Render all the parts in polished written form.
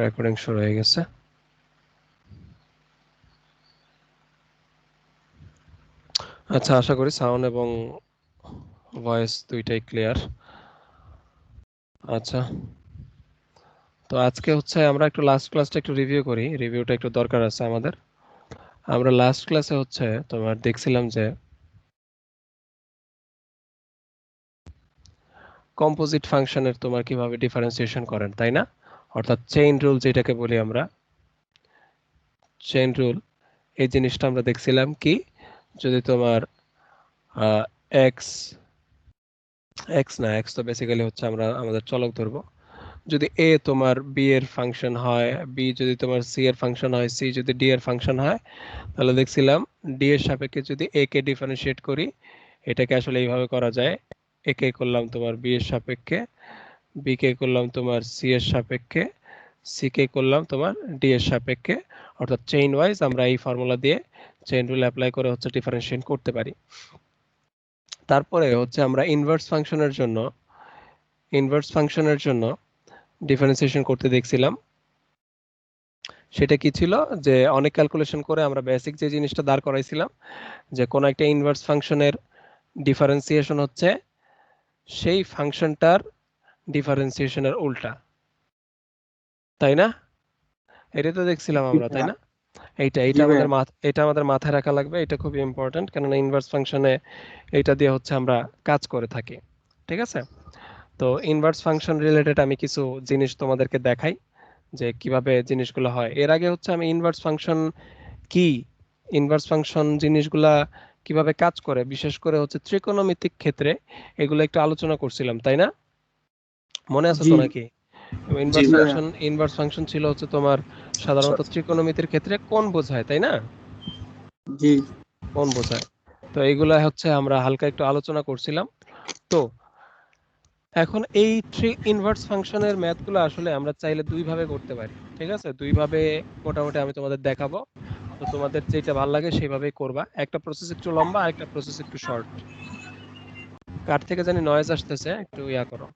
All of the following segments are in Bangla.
রেকর্ডিং শুরু হয়ে গেছে। আচ্ছা, আশা করি সাউন্ড এবং ভয়েস দুইটাই ক্লিয়ার। আচ্ছা, তো আজকে হচ্ছে আমরা একটু লাস্ট ক্লাসটা একটু রিভিউ করি, রিভিউটা একটু দরকার আছে আমাদের। আমরা লাস্ট ক্লাসে হচ্ছে তোমার দেখছিলাম যে কম্পোজিট ফাংশনের তোমার কিভাবে ডিফারেন্সিয়েশন করেন, তাই না? অর্থাৎ চেইন রুল যেটাকে বলি আমরা, চেইন রুল, এই জিনিসটা আমরা দেখছিলাম কি, যদি তোমার এক্স এক্স না, এক্স তো বেসিক্যালি হচ্ছে আমরা আমাদের চলক ধরবো, যদি এ তোমার বি এর ফাংশন হয়, বি যদি তোমার সি এর ফাংশন হয়, সি যদি ডি এর ফাংশন হয়, তাহলে দেখছিলাম ডি এর সাপেক্ষে যদি এ কে ডিফারেন্সিয়েট করি, এটাকে আসলে এইভাবে করা যায়, এ কে করলাম তোমার বি এর সাপেক্ষে, বি কে করলাম তোমার সি এর সাপেক্ষে, সি কে করলাম তোমার ডি এর সাপেক্ষে। অর্থাৎ চেইন ওয়াইজ আমরা এই ফর্মুলা দিয়ে চেইন রুল অ্যাপ্লাই করে হচ্ছে ডিফারেন্সিয়েট করতে পারি। তারপরে হচ্ছে আমরা ইনভার্স ফাংশনের জন্য ডিফারেন্সিয়েশন করতে দেখছিলাম। সেটা কি ছিল, যে অনেক ক্যালকুলেশন করে আমরা বেসিক যে জিনিসটা দাঁড় করাইছিলাম, যে কোন একটা ইনভার্স ফাংশনের ডিফারেন্সিয়েশন হচ্ছে সেই ফাংশনটার ডিফারেন্সিয়েশনের উল্টা, তাই না? এটা তো দেখছিলাম জি আমরা, তাই ভাইয়া। না? এইটা জি ভাইয়া। এটা আমাদের মাথায় রাখা লাগবে, এটা খুবই ইম্পর্টেন্ট, কারণ ইনভার্স ফাংশনে এইটা দিয়ে হচ্ছে আমরা কাজ করে থাকি। ঠিক আছে, তো ইনভার্স ফাংশন রিলেটেড আমি কিছু জিনিস তোমাদেরকে দেখাই যে কিভাবে জিনিসগুলো হয়। এর আগে হচ্ছে আমি ইনভার্স ফাংশন কি, ইনভার্স ফাংশন জিনিসগুলা কিভাবে কাজ করে, বিশেষ করে হচ্ছে ত্রিকোণমিতিক ক্ষেত্রে, এগুলো একটু আলোচনা করছিলাম, তাই না? মনে আছে জি তো নাকি? জি ভাইয়া। ইনভার্স ফাংশন ছিল হচ্ছে তোমার সাধারণত ত্রিকোণমিতির ক্ষেত্রে কোণ বোঝায়, তাই না? জি কোণ বোঝায়। তো এইগুলা হচ্ছে আমরা হালকা একটু আলোচনা করছিলাম। তো এখন এই ইনভার্স ফাংশনের ম্যাথগুলো আসলে আমরা চাইলে দুই ভাবে করতে পারি। ঠিক আছে, দুই ভাবে মোটামুটি আমি তোমাদের দেখাবো। তো তোমাদের যেটা ভালো লাগে সেইভাবেই করবা। একটা প্রসেস একটু লম্বা আর একটা প্রসেস একটু শর্ট। কার থেকে জানি নয়েজ আসতেছে, একটু ইয়া করো।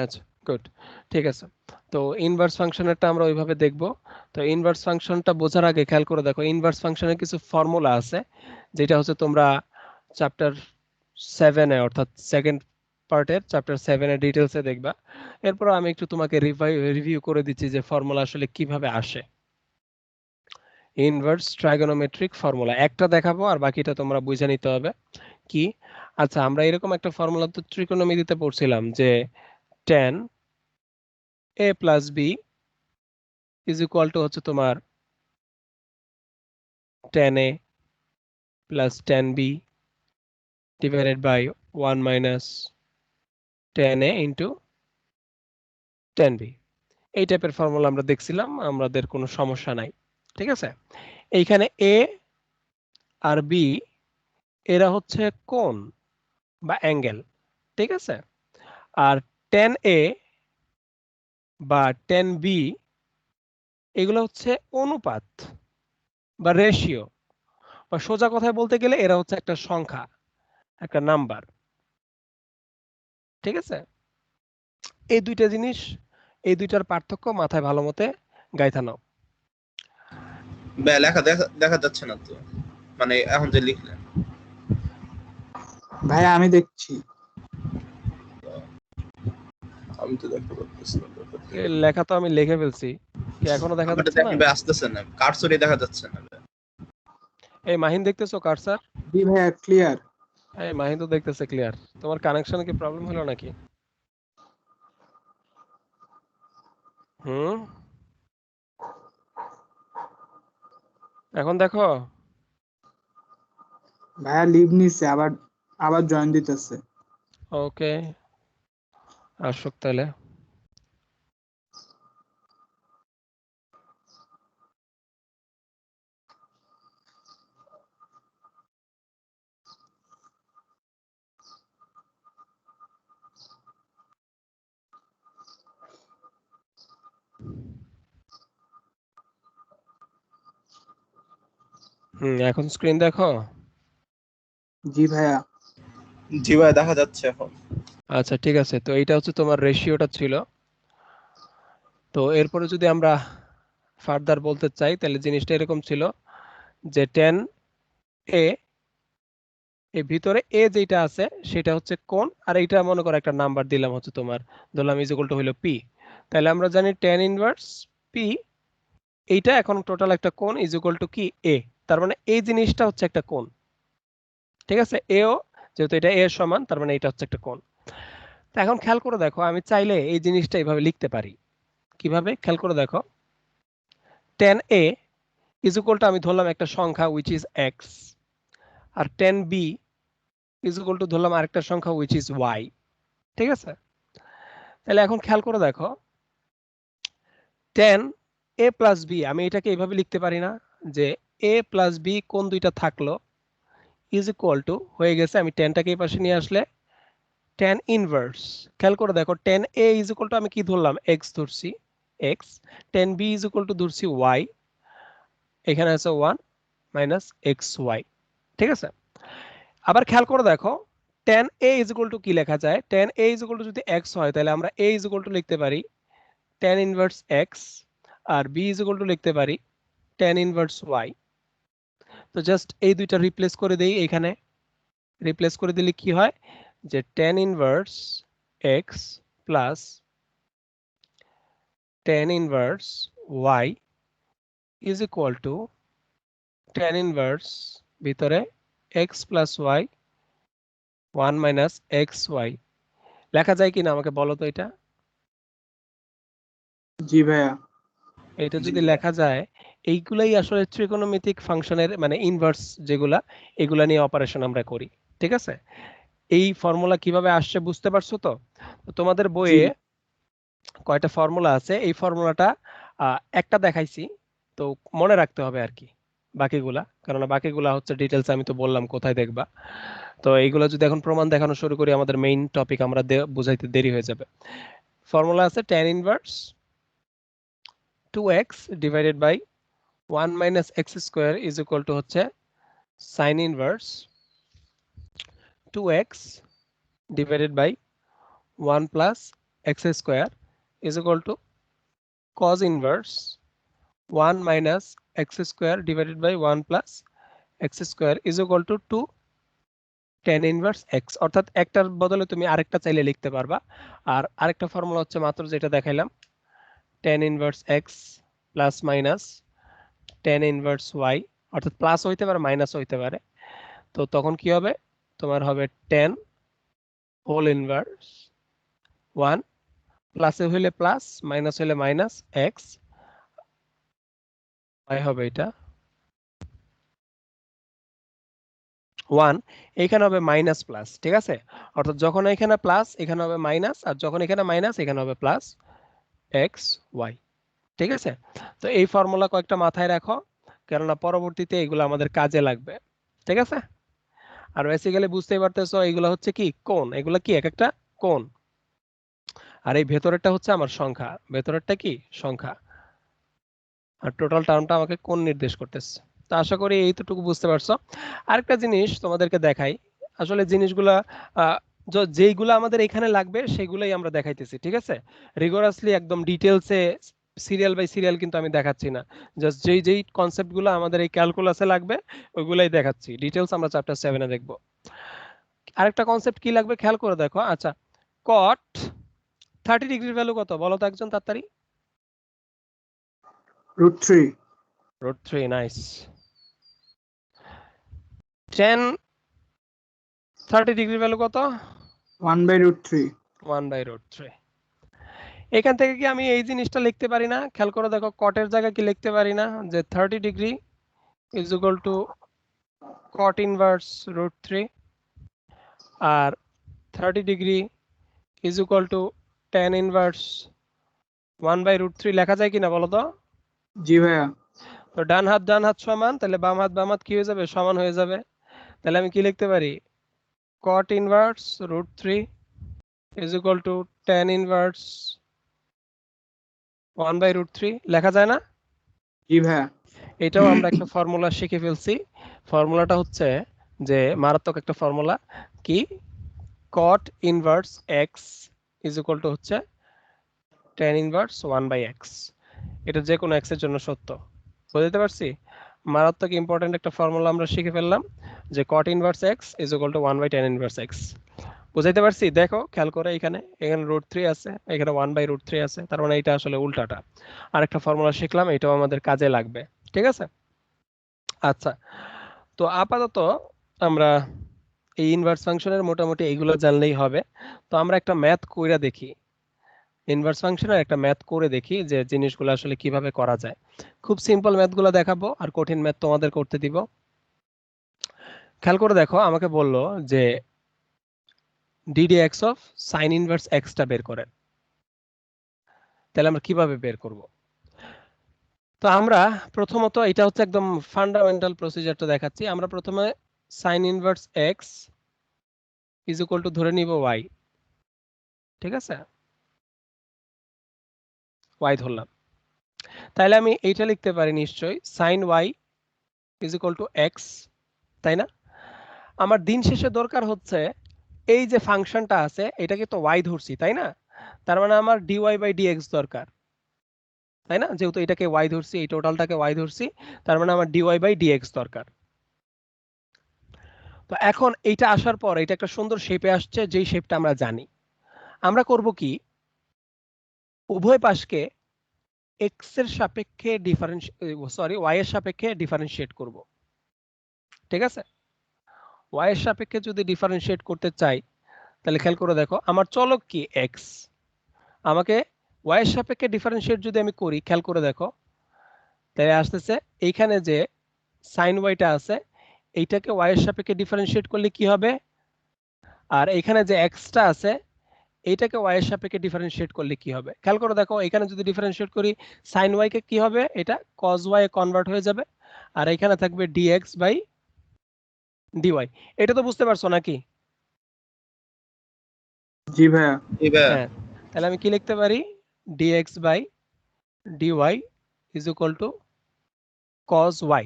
আচ্ছা, গুড, ঠিক আছে। তো ইনভার্স ফাংশনেরটা আমরা ওইভাবে দেখব। তো ইনভার্স ফাংশনটা বোঝার আগে খেয়াল করে দেখো, ইনভার্স ফাংশনের কিছু ফর্মুলা আছে, যেটা হচ্ছে তোমরা চ্যাপ্টার 7-এ, অর্থাৎ সেকেন্ড পার্টের চ্যাপ্টার 7-এর ডিটেলসে দেখবা। এরপর আমি একটু তোমাকে রিভিউ করে দিচ্ছি যে ফর্মুলা আসলে কিভাবে আসে। ইনভার্স ট্রাইগোনোমেট্রিক ফর্মুলা একটা দেখাবো, আর বাকিটা তোমরা বুঝে নিতে হবে কি। আচ্ছা, আমরা এরকম একটা ফর্মুলা তো ত্রিকোণমিতিতে পড়ছিলাম, যে tan a plus b is equal to হচ্ছে তোমার tan a plus tan b divided by 1 minus tan a into tan b। এই টাইপের ফর্মুলা আমরা দেখছিলাম, আমাদের কোনো সমস্যা নাই। ঠিক আছে, এইখানে a আর b এরা হচ্ছে কোণ বা অ্যাঙ্গেল। ঠিক আছে, আর tan a বা tan b এগুলো হচ্ছে অনুপাত বা রেশিও, বা সোজা কথায় বলতে গেলে এরা হচ্ছে একটা সংখ্যা, একটা নাম্বার। ঠিক আছে, এই দুইটা জিনিস, এই দুইটার পার্থক্য মাথায় ভালো মতে গাইথা নাও। লেখা দেখা দেখা যাচ্ছে না তো, মানে এখন যে লিখলেন। ভাইয়া আমি দেখছি। আমি তো দেখতে পাচ্ছি না। লেখা তো আমি লিখে ফেলছি, কি এখনো দেখা আমারটা যাচ্ছে না? দেখেন ভাই, আসতেছে না, কার্সরে দেখা যাচ্ছে না ভাই। এই মাহিন দেখতেছো কার্সার? জি ভাইয়া ক্লিয়ার। এই মাহিন তো দেখতেছে ক্লিয়ার। তোমার কানেকশনে কি প্রবলেম হলো নাকি? হুম, এখন দেখো। ভাইয়া লিভ নিছে, আবার আবার জয়েন দিতেছে। ওকে, আসুক তাহলে। এখন স্ক্রিন দেখো। জি ভাইয়া। জি ভাই, দেখা যাচ্ছে এখন। আচ্ছা ঠিক আছে, তো এইটা হচ্ছে তোমার রেশিওটা ছিল। তো এরপরে যদি আমরা ফার্দার বলতে চাই তাহলে জিনিসটা এরকম ছিল যে 10a এর ভিতরে এ যেটা আছে সেটা হচ্ছে কোণ, আর এইটা মনে করো একটা নাম্বার দিলাম হচ্ছে তোমার, ধরলাম ইজ ইকুয়াল টু হলো পি। তাহলে আমরা জানি tan ইনভার্স পি, এইটা এখন টোটাল একটা কোণ ইজ ইকুয়াল টু কি এ। তার মানে এই জিনিসটা হচ্ছে একটা কোণ, ঠিক আছে। এও যেহেতু এটা এ সমান, তার মানে এটা হচ্ছে একটা কোণ। তো এখন খেয়াল করে দেখো, আমি চাইলে এই জিনিসটা এইভাবে লিখতে পারি। কিভাবে খেয়াল করে দেখো, tan a is equal to, আমি ধরলাম একটা সংখ্যা উইচ ইজ এক্স, আর tan b is equal to ধরলাম আরেকটা সংখ্যা উইচ ইজ ওয়াই, ঠিক আছে। তাহলে এখন খেয়াল করে দেখো, tan a প্লাস বি, আমি এটাকে এইভাবে লিখতে পারি না যে a প্লাস বি কোন দুইটা থাকলো ইজ ইকুয়াল টু হয়ে গেছে, আমি টেনটাকে এই পাশে নিয়ে আসলে tan ইনভার্স। খেয়াল করে দেখো tan a is equal to আমি কি ধরলাম এক্স ধরছি, x, tan b is equal two ধরছি ওয়াই, এখানে আছে 1 মাইনাস এক্স ওয়াই, ঠিক আছে। আবার খেয়াল করে দেখো tan a is equal to কি লেখা যায়, tan a is equal two যদি x হয় তাহলে আমরা a ইজ ইকুয়াল টু লিখতে পারি tan ইনভার্স x, আর b ইজ ইকুয়াল টু লিখতে পারি tan ইনভার্স y। তো জাস্ট এই দুইটা রিপ্লেস করে দেই, এখানে রিপ্লেস করে দিলে কি হয় যে tan inverse x plus tan inverse y is equal to tan inverse ভিতরে x plus y 1 minus x y. লেখা যায় কিনা আমাকে বলো তো এটা। জি ভাইয়া। এটা যদি লেখা যায়, এইগুলাই আসলে ত্রিকোণমিতিক ফাংশনের মানে ইনভার্স যেগুলা, এগুলা নিয়ে অপারেশন আমরা করি, ঠিক আছে। এই ফর্মুলা কিভাবে আসছে বুঝতে পারছো তো। তো তোমাদের জি বইয়ে কয়টা ফর্মুলা আছে, এই ফর্মুলাটা একটা দেখাইছি, তো মনে রাখতে হবে আর কি বাকিগুলা, কারণ বাকিগুলা হচ্ছে ডিটেলস আমি তো বললাম কোথায় দেখবা। তো এইগুলো যদি এখন প্রমাণ দেখানো শুরু করি, আমাদের মেইন টপিক আমরা বুঝাইতে দেরি হয়ে যাবে। ফর্মুলা আছে tan inverse 2x divided by 1 minus x square is equal to হচ্ছে sin inverse 2x divided by 1 plus x square is equal to cos inverse 1 minus x square divided by 1 plus x square is equal to 2 tan inverse x। অর্থাৎ একটার বদলে তুমি আরেকটা চাইলে লিখতে পারবা। আর আরেকটা ফর্মুলা হচ্ছে মাত্র যেটা দেখাইলাম, tan inverse x plus minus tan inverse y, অর্থাৎ প্লাস হইতে পারে মাইনাস হইতে পারে। তো তখন কি হবে, তোমার হবে tan হোল ইনভার্স 1, প্লাসে হইলে প্লাস মাইনাস হইলে মাইনাস x, y হবে এটা 1, এখানে হবে মাইনাস প্লাস, ঠিক আছে। অর্থাৎ যখন এখানে প্লাস এখানে হবে মাইনাস, আর যখন এখানে মাইনাস এখানে হবে প্লাস এক্স ওয়াই, ঠিক আছে। তো এই ফর্মুলা কয়েকটা মাথায় রাখো, কেননা পরবর্তীতে এগুলো আমাদের কাজে লাগবে, ঠিক আছে। আর বেসিক্যালি বুঝতেই পারতেছো এগুলো হচ্ছে কি কোণ, এগুলো কি এক একটা কোণ, আর এই ভেতরেরটা হচ্ছে আমার সংখ্যা, ভেতরেরটা কি সংখ্যা, আর টোটাল টার্মটা আমাকে কোণ নির্দেশ করতেছে। তো আশা করি এইটুকু বুঝতে পারছো। আরেকটা জিনিস তোমাদেরকে দেখাই, আসলে জিনিসগুলা যেইগুলো আমাদের এখানে লাগবে সেগুলোই আমরা দেখাইতেছি, ঠিক আছে। রিগোরাসলি একদম ডিটেলসে সিরিয়াল বাই সিরিয়াল কিন্তু আমি দেখাচ্ছি না, জাস্ট যেই যেই কনসেপ্টগুলো আমাদের এই ক্যালকুলাসে লাগবে ওইগুলাই দেখাচ্ছি, ডিটেলস আমরা চ্যাপ্টার 7 এ দেখব। আরেকটা কনসেপ্ট কি লাগবে খেয়াল করে দেখো, আচ্ছা কট 30 ডিগ্রির ভ্যালু কত বলো তো একজন তাড়াতাড়ি। √3। √3, নাইস। tan 30 ডিগ্রির ভ্যালু কত? 1/√3। 1/√3। এখান থেকে কি আমি এই জিনিসটা লিখতে পারি না, খেয়াল করে দেখো কটের জায়গায় কি লিখতে পারি না যে 30 degree is equal to cot inverse √3, আর 30 degree is equal to tan inverse 1/√3 লেখা যায় কিনা বলো তো। জি ভাইয়া। তো ডান হাত সমান, তাহলে বাম হাত কি হয়ে যাবে, সমান হয়ে যাবে। তাহলে আমি কি লিখতে পারি, cot inverse √3 is equal to tan inverse 1/√3 লেখা যায় না। জি ভাইয়া। এটাও আমরা একটা ফর্মুলা শিখে ফেলছি। ফর্মুলাটা হচ্ছে যে মারাত্মক একটা ফর্মুলা, কি cot inverse x is equal to হচ্ছে tan inverse 1/x, এটা যে কোনো x এর জন্য সত্য। বুঝতে পারছি? মারাত্মক ইম্পর্টেন্ট একটা ফর্মুলা আমরা শিখে ফেললাম যে cot inverse x is equal to 1/tan inverse x। বুঝাইতে পারছি? দেখো খেয়াল করে, এখানে √3 আছে, এখানে 1/√3 আছে, তার মানে এটা আসলে উল্টাটা। আরেকটা ফর্মুলা শিখলাম, এটাও আমাদের কাজে লাগবে। ঠিক আছে? আচ্ছা, তো আপাতত আমরা এই ইনভার্স ফাংশনের মোটামুটি এইগুলো জানলেই হবে। তো আমরা একটা ম্যাথ কইরা দেখি, ইনভার্স ফাংশনের একটা ম্যাথ করে দেখি যে জিনিসগুলো আসলে কিভাবে করা যায়। খুব সিম্পল ম্যাথগুলো দেখাবো আর কঠিন ম্যাথ তোমাদের করতে দিব। খেয়াল করে দেখো, আমাকে বললো যে ddx of sine inverse extra বের করেন। তাহলে আমরা কিভাবে বের করব? তো আমরা প্রথমত, এটা হচ্ছে একদম ফান্ডামেন্টাল প্রসিজারটা দেখাচ্ছি। আমরা প্রথমে sign inverse x is equal two ধরে নিব y। ঠিক আছে, y ধরলাম। তাহলে আমি এইটা লিখতে পারি নিশ্চয়ই sine y is equal to x, তাই না? আমার দিন শেষে দরকার হচ্ছে এই যে ফাংশনটা আছে এটাকে তো y ধরছি, তাই না? তার মানে আমার dy বাই dx দরকার, তাই না? যেহেতু এটাকে y ধরছি, এই টোটালটাকে y ধরছি, তার মানে আমার dy বাই dx দরকার। তো এখন এইটা আসার পর এটা একটা সুন্দর শেপে আসছে, যেই শেপটা আমরা জানি। আমরা করব কি, উভয় পাশকে x এর সাপেক্ষে y এর সাপেক্ষে ডিফারেন্সিয়েট করব। ঠিক আছে? y এর সাপেক্ষে যদি ডিফারেন্সিয়েট করতে চাই, তাহলে খেয়াল করে দেখো, আমার চলক কি x, আমাকে y এর সাপেক্ষে ডিফারেন্সিয়েট যদি আমি করি, খেয়াল করে দেখো, তাহলে আসতেছে এইখানে যে সাইন ওয়াইটা আছে এইটাকে y এর সাপেক্ষে ডিফারেন্সিয়েট করলে কি হবে, আর এখানে যে xটা আছে এইটাকে y এর সাপেক্ষে ডিফারেন্সিয়েট করলে কি হবে। খেয়াল করে দেখো, এখানে যদি ডিফারেন্সিয়েট করি sin y কে কি হবে, এটা cos y এ কনভার্ট হয়ে যাবে, আর এখানে থাকবে dx বাই dy। এটা তো বুঝতে পারছো নাকি? জি ভাইয়া। হ্যাঁ, তাহলে আমি কি লিখতে পারি, dx by dy is equal to cos y।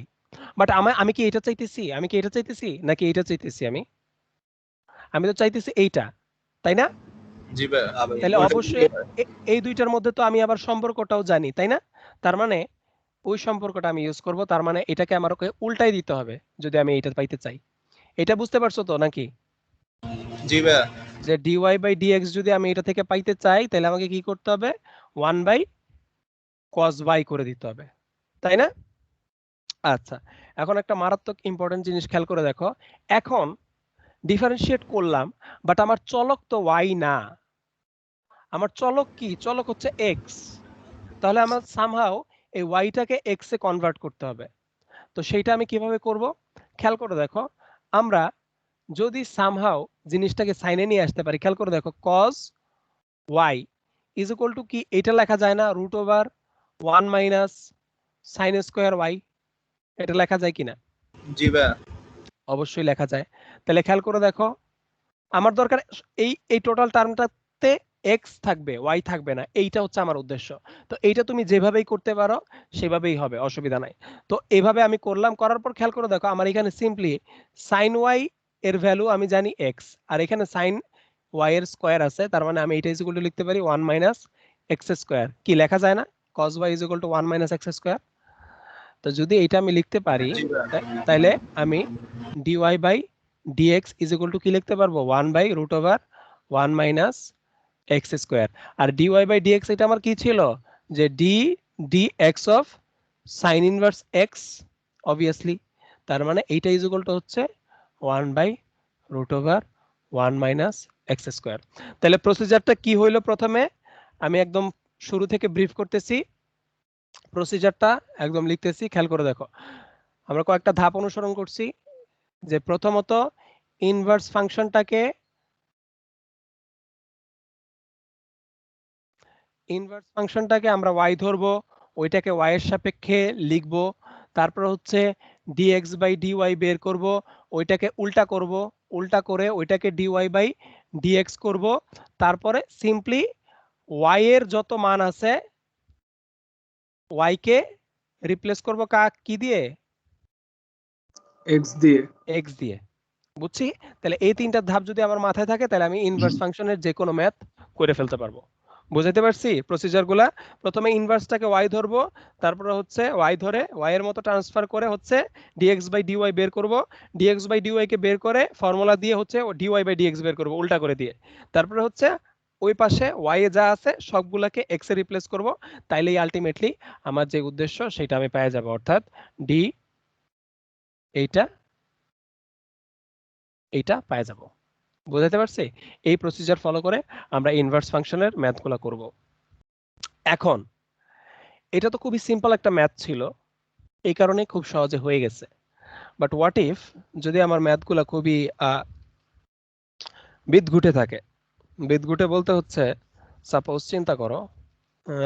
But আমি কি এটা চাইতেছি, নাকি এটা চাইতেছি? আমি তো চাইতেছি এইটা, তাই না? জি ভাইয়া। তাহলে অবশ্যই এই দুইটার মধ্যে তো আমি আবার সম্পর্কটাও জানি, তাই না? তার মানে ওই সম্পর্কটা আমি ইউজ করব, তার মানে এটাকে আমাকে উল্টাই দিতে হবে যদি আমি এটা পাইতে চাই। এটা বুঝতে পারছো তো নাকি? জি ভাইয়া। যে dy বাই dx যদি আমি এটা থেকে পাইতে চাই, তাহলে আমাকে কি করতে হবে, 1 বাই cos y করে দিতে হবে, তাই না? আচ্ছা, এখন একটা মারাত্মক ইম্পর্টেন্ট জিনিস খেয়াল করে দেখো, এখন ডিফারেন্সিয়েট করলাম, বাট আমার চলক তো y না, আমার চলক কি, চলক হচ্ছে x। তাহলে আমার সামহাও এই ওয়াইটাকে এক্স এ কনভার্ট করতে হবে। তো সেইটা আমি কিভাবে করব, খেয়াল করে দেখো, আমরা যদি সামহাও জিনিসটাকে সাইনে নিয়ে আসতে পারি, খেয়াল করে দেখো, cos y is equal to কি, এটা লেখা যায় না √1 মাইনাস সাইন স্কোয়ার y, এটা লেখা যায় কিনা? জি ভাইয়া। অবশ্যই লেখা যায়। তাহলে খেয়াল করে দেখো, আমার দরকার এই টোটাল টার্মটাতে x থাকবে, y থাকবে না, এইটা হচ্ছে আমার উদ্দেশ্য। তো এইটা তুমি যেভাবেই করতে পারো সেভাবেই হবে, অসুবিধা নাই। তো এইভাবে আমি করলাম, করার পর খেয়াল করে দেখো, আমার এখানে সিম্পলি sin y এর ভ্যালু আমি জানি x, আর এখানে sin y এর স্কয়ার আছে, তার মানে আমি এটা ইকুয়াল টু লিখতে পারি 1 মাইনাস x স্কয়ার। কি লেখা যায় না, cos y equal to 1 minus x square? তো যদি এটা আমি লিখতে পারি, জি ভাইয়া। তাহলে আমি dy by dx is equal to কি লিখতে পারবো, 1 বাই √1 মাইনাস x স্কয়ার। আর dy বাই dx এটা আমার কি ছিল, যে dx of sine inverse x, obviously. তার মানে এইটা ইজ ইকুয়াল টু হচ্ছে 1 বাই √1 মাইনাস x স্কয়ার। তাহলে প্রসিজারটা কি হইলো, প্রথমে আমি একদম শুরু থেকে ব্রিফ করতেছি, প্রসিজারটা একদম লিখতেছি। খেয়াল করে দেখো, আমরা কয়েকটা ধাপ অনুসরণ করছি। যে প্রথমত ইনভার্স ফাংশনটাকে আমরা y ধরবো, ওইটাকে y এর সাপেক্ষে লিখবো, তারপর হচ্ছে dx বাই dy বের করব, ওইটাকে উল্টা করব, উল্টা করে ওইটাকে dy বাই dx করব, তারপরে সিম্পলি y এর যত মান আছে y কে রিপ্লেস করব কি দিয়ে, এক্স দিয়ে। x দিয়ে। বুঝছি? তাহলে এই তিনটা ধাপ যদি আমার মাথায় থাকে তাহলে আমি ইনভার্স ফাংশনের যে কোনো ম্যাথ করে ফেলতে পারবো। বুঝাইতে পারছি প্রসিজারগুলা? প্রথমে ইনভার্সটাকে y ধরবো, তারপরে হচ্ছে y ধরে y এর মতো ট্রান্সফার করে হচ্ছে dx বাই dy বের করব, dx বাই dy কে বের করে ফর্মুলা দিয়ে হচ্ছে dy বাই dx বের করব উল্টা করে দিয়ে। তারপরে হচ্ছে ওই পাশে y এ যা আছে সবগুলাকে x এ রিপ্লেস করব, তাইলেই আলটিমেটলি আমার যে উদ্দেশ্য সেটা আমি পেয়ে যাব, অর্থাৎ d এইটা এইটা পেয়ে যাব। বুঝাতে পারছি? এই প্রসিজার ফলো করে আমরা ইনভার্স ফাংশনের ম্যাথগুলো করব। এখন এটা তো খুবই সিম্পল একটা ম্যাথ ছিল, এই কারণে খুব সহজে হয়ে গেছে। বাট হোয়াট ইফ যদি আমার ম্যাথগুলো খুবই বিদঘুটে থাকে? বিদঘুটে বলতে হচ্ছে সাপোজ চিন্তা করো,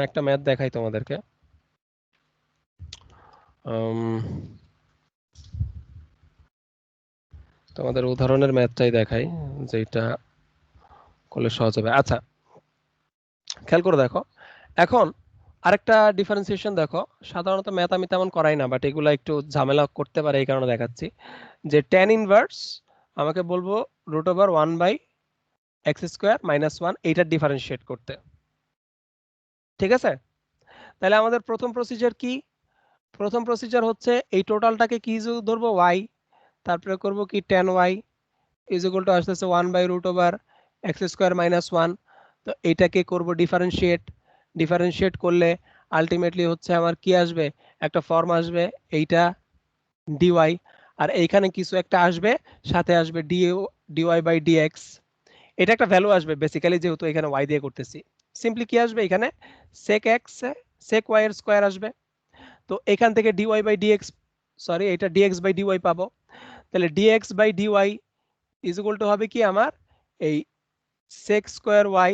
একটা ম্যাথ দেখাই তোমাদেরকে। তোমাদের উদাহরণের ম্যাথটাই দেখাই, যেটা করলে সহজ হবে। আচ্ছা, খেয়াল করে দেখো। এখন আরেকটা ডিফারেন্সিয়েশন দেখো। সাধারণত ম্যাথ আমি তেমন করাই না, বাট এগুলো একটু ঝামেলা করতে পারে, এই কারণে দেখাচ্ছি। যে tan ইনভার্স আমাকে বলবো √1/x² - 1 এইটার ডিফারেন্সিয়েট করতে। ঠিক আছে? তাহলে আমাদের প্রথম প্রসিজার কি? প্রথম প্রসিজার হচ্ছে এই টোটালটাকে কি ধরবো, y, তারপরে করব কি tan y = আসতেছে 1/√x² - 1। তো এটাকে করব ডিফারেন্সিয়েট। ডিফারেন্সিয়েট করলে আলটিমেটলি হচ্ছে আমার কি আসবে, একটা ফর্ম আসবে এইটা dy, আর এইখানে কিছু একটা আসবে, সাথে আসবে dy বাই dx। এটা একটা ভ্যালু আসবে বেসিক্যালি, যেহেতু এখানে y দিয়ে করতেছি। সিম্পলি কি আসবে এখানে, sec x sec y এর স্কয়ার আসবে। তো এখান থেকে dy বাই dx, সরি এটা dx বাই dy পাবো। তাহলে dx বাই dy হবে কি আমার এই sec square y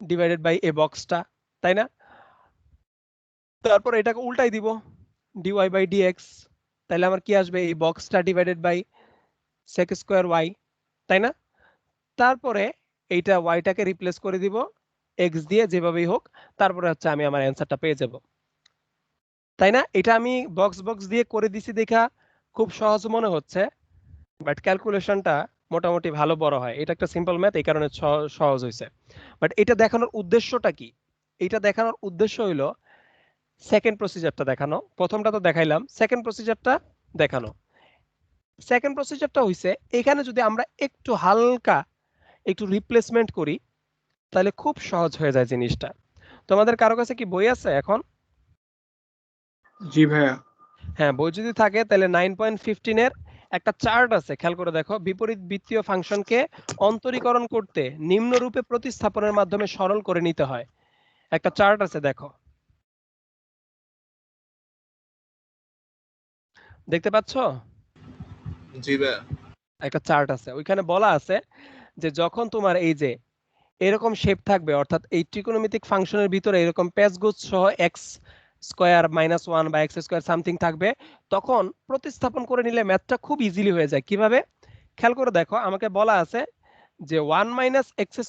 divided by এই বক্সটা, তাই না? তারপর এটাকে উল্টাই দিব, dy বাই dx, তাহলে আমার কি আসবে, এই বক্সটা divided by sec square y, তাই না? তারপরে এইটা ওয়াইটাকে রিপ্লেস করে দিব x দিয়ে, যেভাবেই হোক। তারপরে হচ্ছে আমি আমার অ্যান্সারটা পেয়ে যাব, তাই না? এটা আমি বক্স বক্স দিয়ে করে দিছি দেখা খুব সহজ মনে হচ্ছে, বাট ক্যালকুলেশনটা মোটামুটি ভালো বড় হয়। এটা একটা সিম্পল ম্যাথ, এই কারণে সহজ হয়েছে। বাট এটা দেখানোর উদ্দেশ্যটা কি? এটা দেখানোর উদ্দেশ্য হইলো সেকেন্ড প্রসিজারটা দেখানো। প্রথমটা তো দেখাইলাম, সেকেন্ড প্রসিজারটা দেখানো। সেকেন্ড প্রসিজারটা হইছে এখানে যদি আমরা একটু হালকা একটু রিপ্লেসমেন্ট করি তাহলে খুব সহজ হয়ে যায় জিনিসটা। তোমাদের কারো কাছে কি বই আছে এখন? জি ভাইয়া। হ্যাঁ, বই যদি থাকে তাহলে 9.15 এর একটা চার্ট আছে, খেয়াল করে দেখো। বিপরীত বৃত্তীয় ফাংশনকে অন্তরীকরণ করতে নিম্নরূপে প্রতিস্থাপনের মাধ্যমে সরল করে নিতে হয়। একটা চার্ট আছে, দেখো, দেখতে পাচ্ছ? জি ভাইয়া। একটা চার্ট আছে, ওইখানে বলা আছে যে যখন তোমার এই যে এরকম শেপ থাকবে, অর্থাৎ এই ত্রিকোণমিতিক ফাংশনের ভিতরে এরকম প্যাচগোজ সহ এক্স স্কয়ার -1 বা এক্স স্কয়ার সামথিং থাকবে, তখন প্রতিস্থাপন করে নিলে ম্যাথটা খুব ইজিলি হয়ে যায়। কিভাবে? খেয়াল করে দেখো, আমাকে বলা আছে যে 1 - x²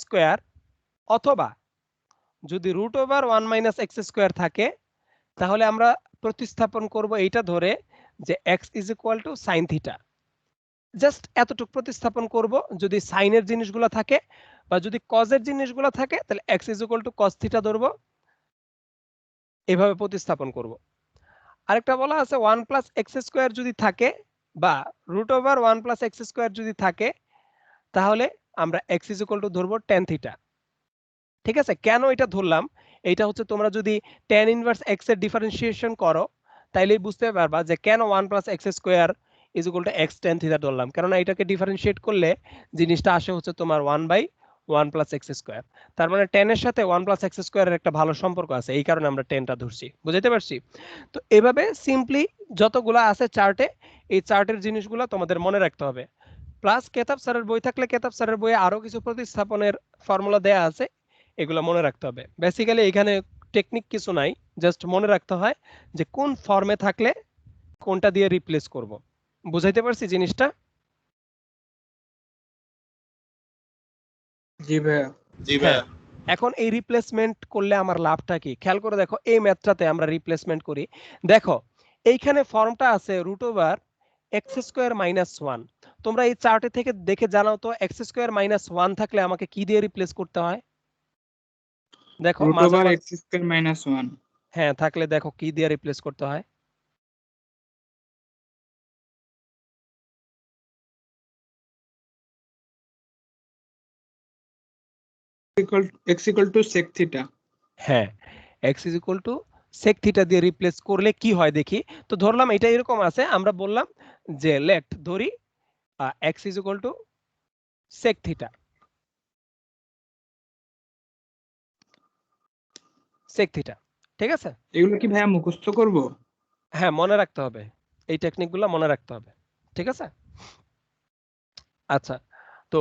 অথবা যদি √1 - x² থাকে, তাহলে আমরা প্রতিস্থাপন করব এইটা ধরে যে x = sin θ। জাস্ট এতটুকু প্রতিস্থাপন করব। যদি সাইনের জিনিসগুলো থাকে বা যদি কজের জিনিসগুলো থাকে তাহলে x = cos θ ধরবো, এভাবে প্রতিস্থাপন করব। আরেকটা বলা আছে 1 + x² যদি থাকে বা √1 + x² যদি থাকে, তাহলে আমরা x = ধরবো tan θ। ঠিক আছে? কেন এটা ধরলাম? এইটা হচ্ছে তোমরা যদি tan ইনভার্স x এর ডিফারেন্সিয়েশন করো তাইলেই বুঝতে পারবা যে কেন 1 + x² = x tan θ ধরলাম। কেননা এটাকে ডিফারেন্সিয়েট করলে জিনিসটা আসে হচ্ছে তোমার 1/1 + x²। তার মানে tan এর সাথে 1 + x² এর একটা ভালো সম্পর্ক আছে, এই কারণে আমরা tan টা ধরছি। বুঝাইতে পারছি? তো এভাবে সিম্পলি যতগুলা আছে চার্টে, এই চার্টের জিনিসগুলো তোমাদের মনে রাখতে হবে। প্লাস কেতাব স্যারের বই থাকলে কেতাব স্যারের বইয়ে আরো কিছু প্রতিস্থাপনের ফর্মুলা দেয়া আছে, এগুলো মনে রাখতে হবে। বেসিক্যালি এখানে টেকনিক কিছু নাই, জাস্ট মনে রাখতে হয় যে কোন ফর্মে থাকলে কোনটা দিয়ে রিপ্লেস করব। বুঝাইতে পারছি জিনিসটা? জি ভাইয়া। জি হ্যাঁ, ভাইয়া। এখন এই রিপ্লেসমেন্ট করলে আমার লাভটা কি? খেয়াল করে দেখো, এই ম্যাথটাতে আমরা রিপ্লেসমেন্ট করি। দেখো এইখানে ফর্মটা আছে √x² - 1। তোমরা এই চার্টে থেকে দেখে জানাও তো এক্স স্কোয়ার মাইনাস 1 থাকলে আমাকে কি দিয়ে রিপ্লেস করতে হয়? দেখো রুট মাঝে ওভার মাঝে এক্স স্কোয়ার মাইনাস 1 হ্যাঁ থাকলে দেখো কি দিয়ে রিপ্লেস করতে হয়? X equal to sec theta. হ্যাঁ x is equal to sec theta দিয়ে রিপ্লেস করলে কি হয় দেখি। তো ধরলাম এটা এরকম আছে, আমরা বললাম যে লেট ধরি x is equal to sec theta, sec theta, ঠিক আছে? এগুলো কি ভাইয়া মুখস্থ করব? হ্যাঁ মনে রাখতে হবে, এই টেকনিকগুলো মনে রাখতে হবে, ঠিক আছে? আচ্ছা, তো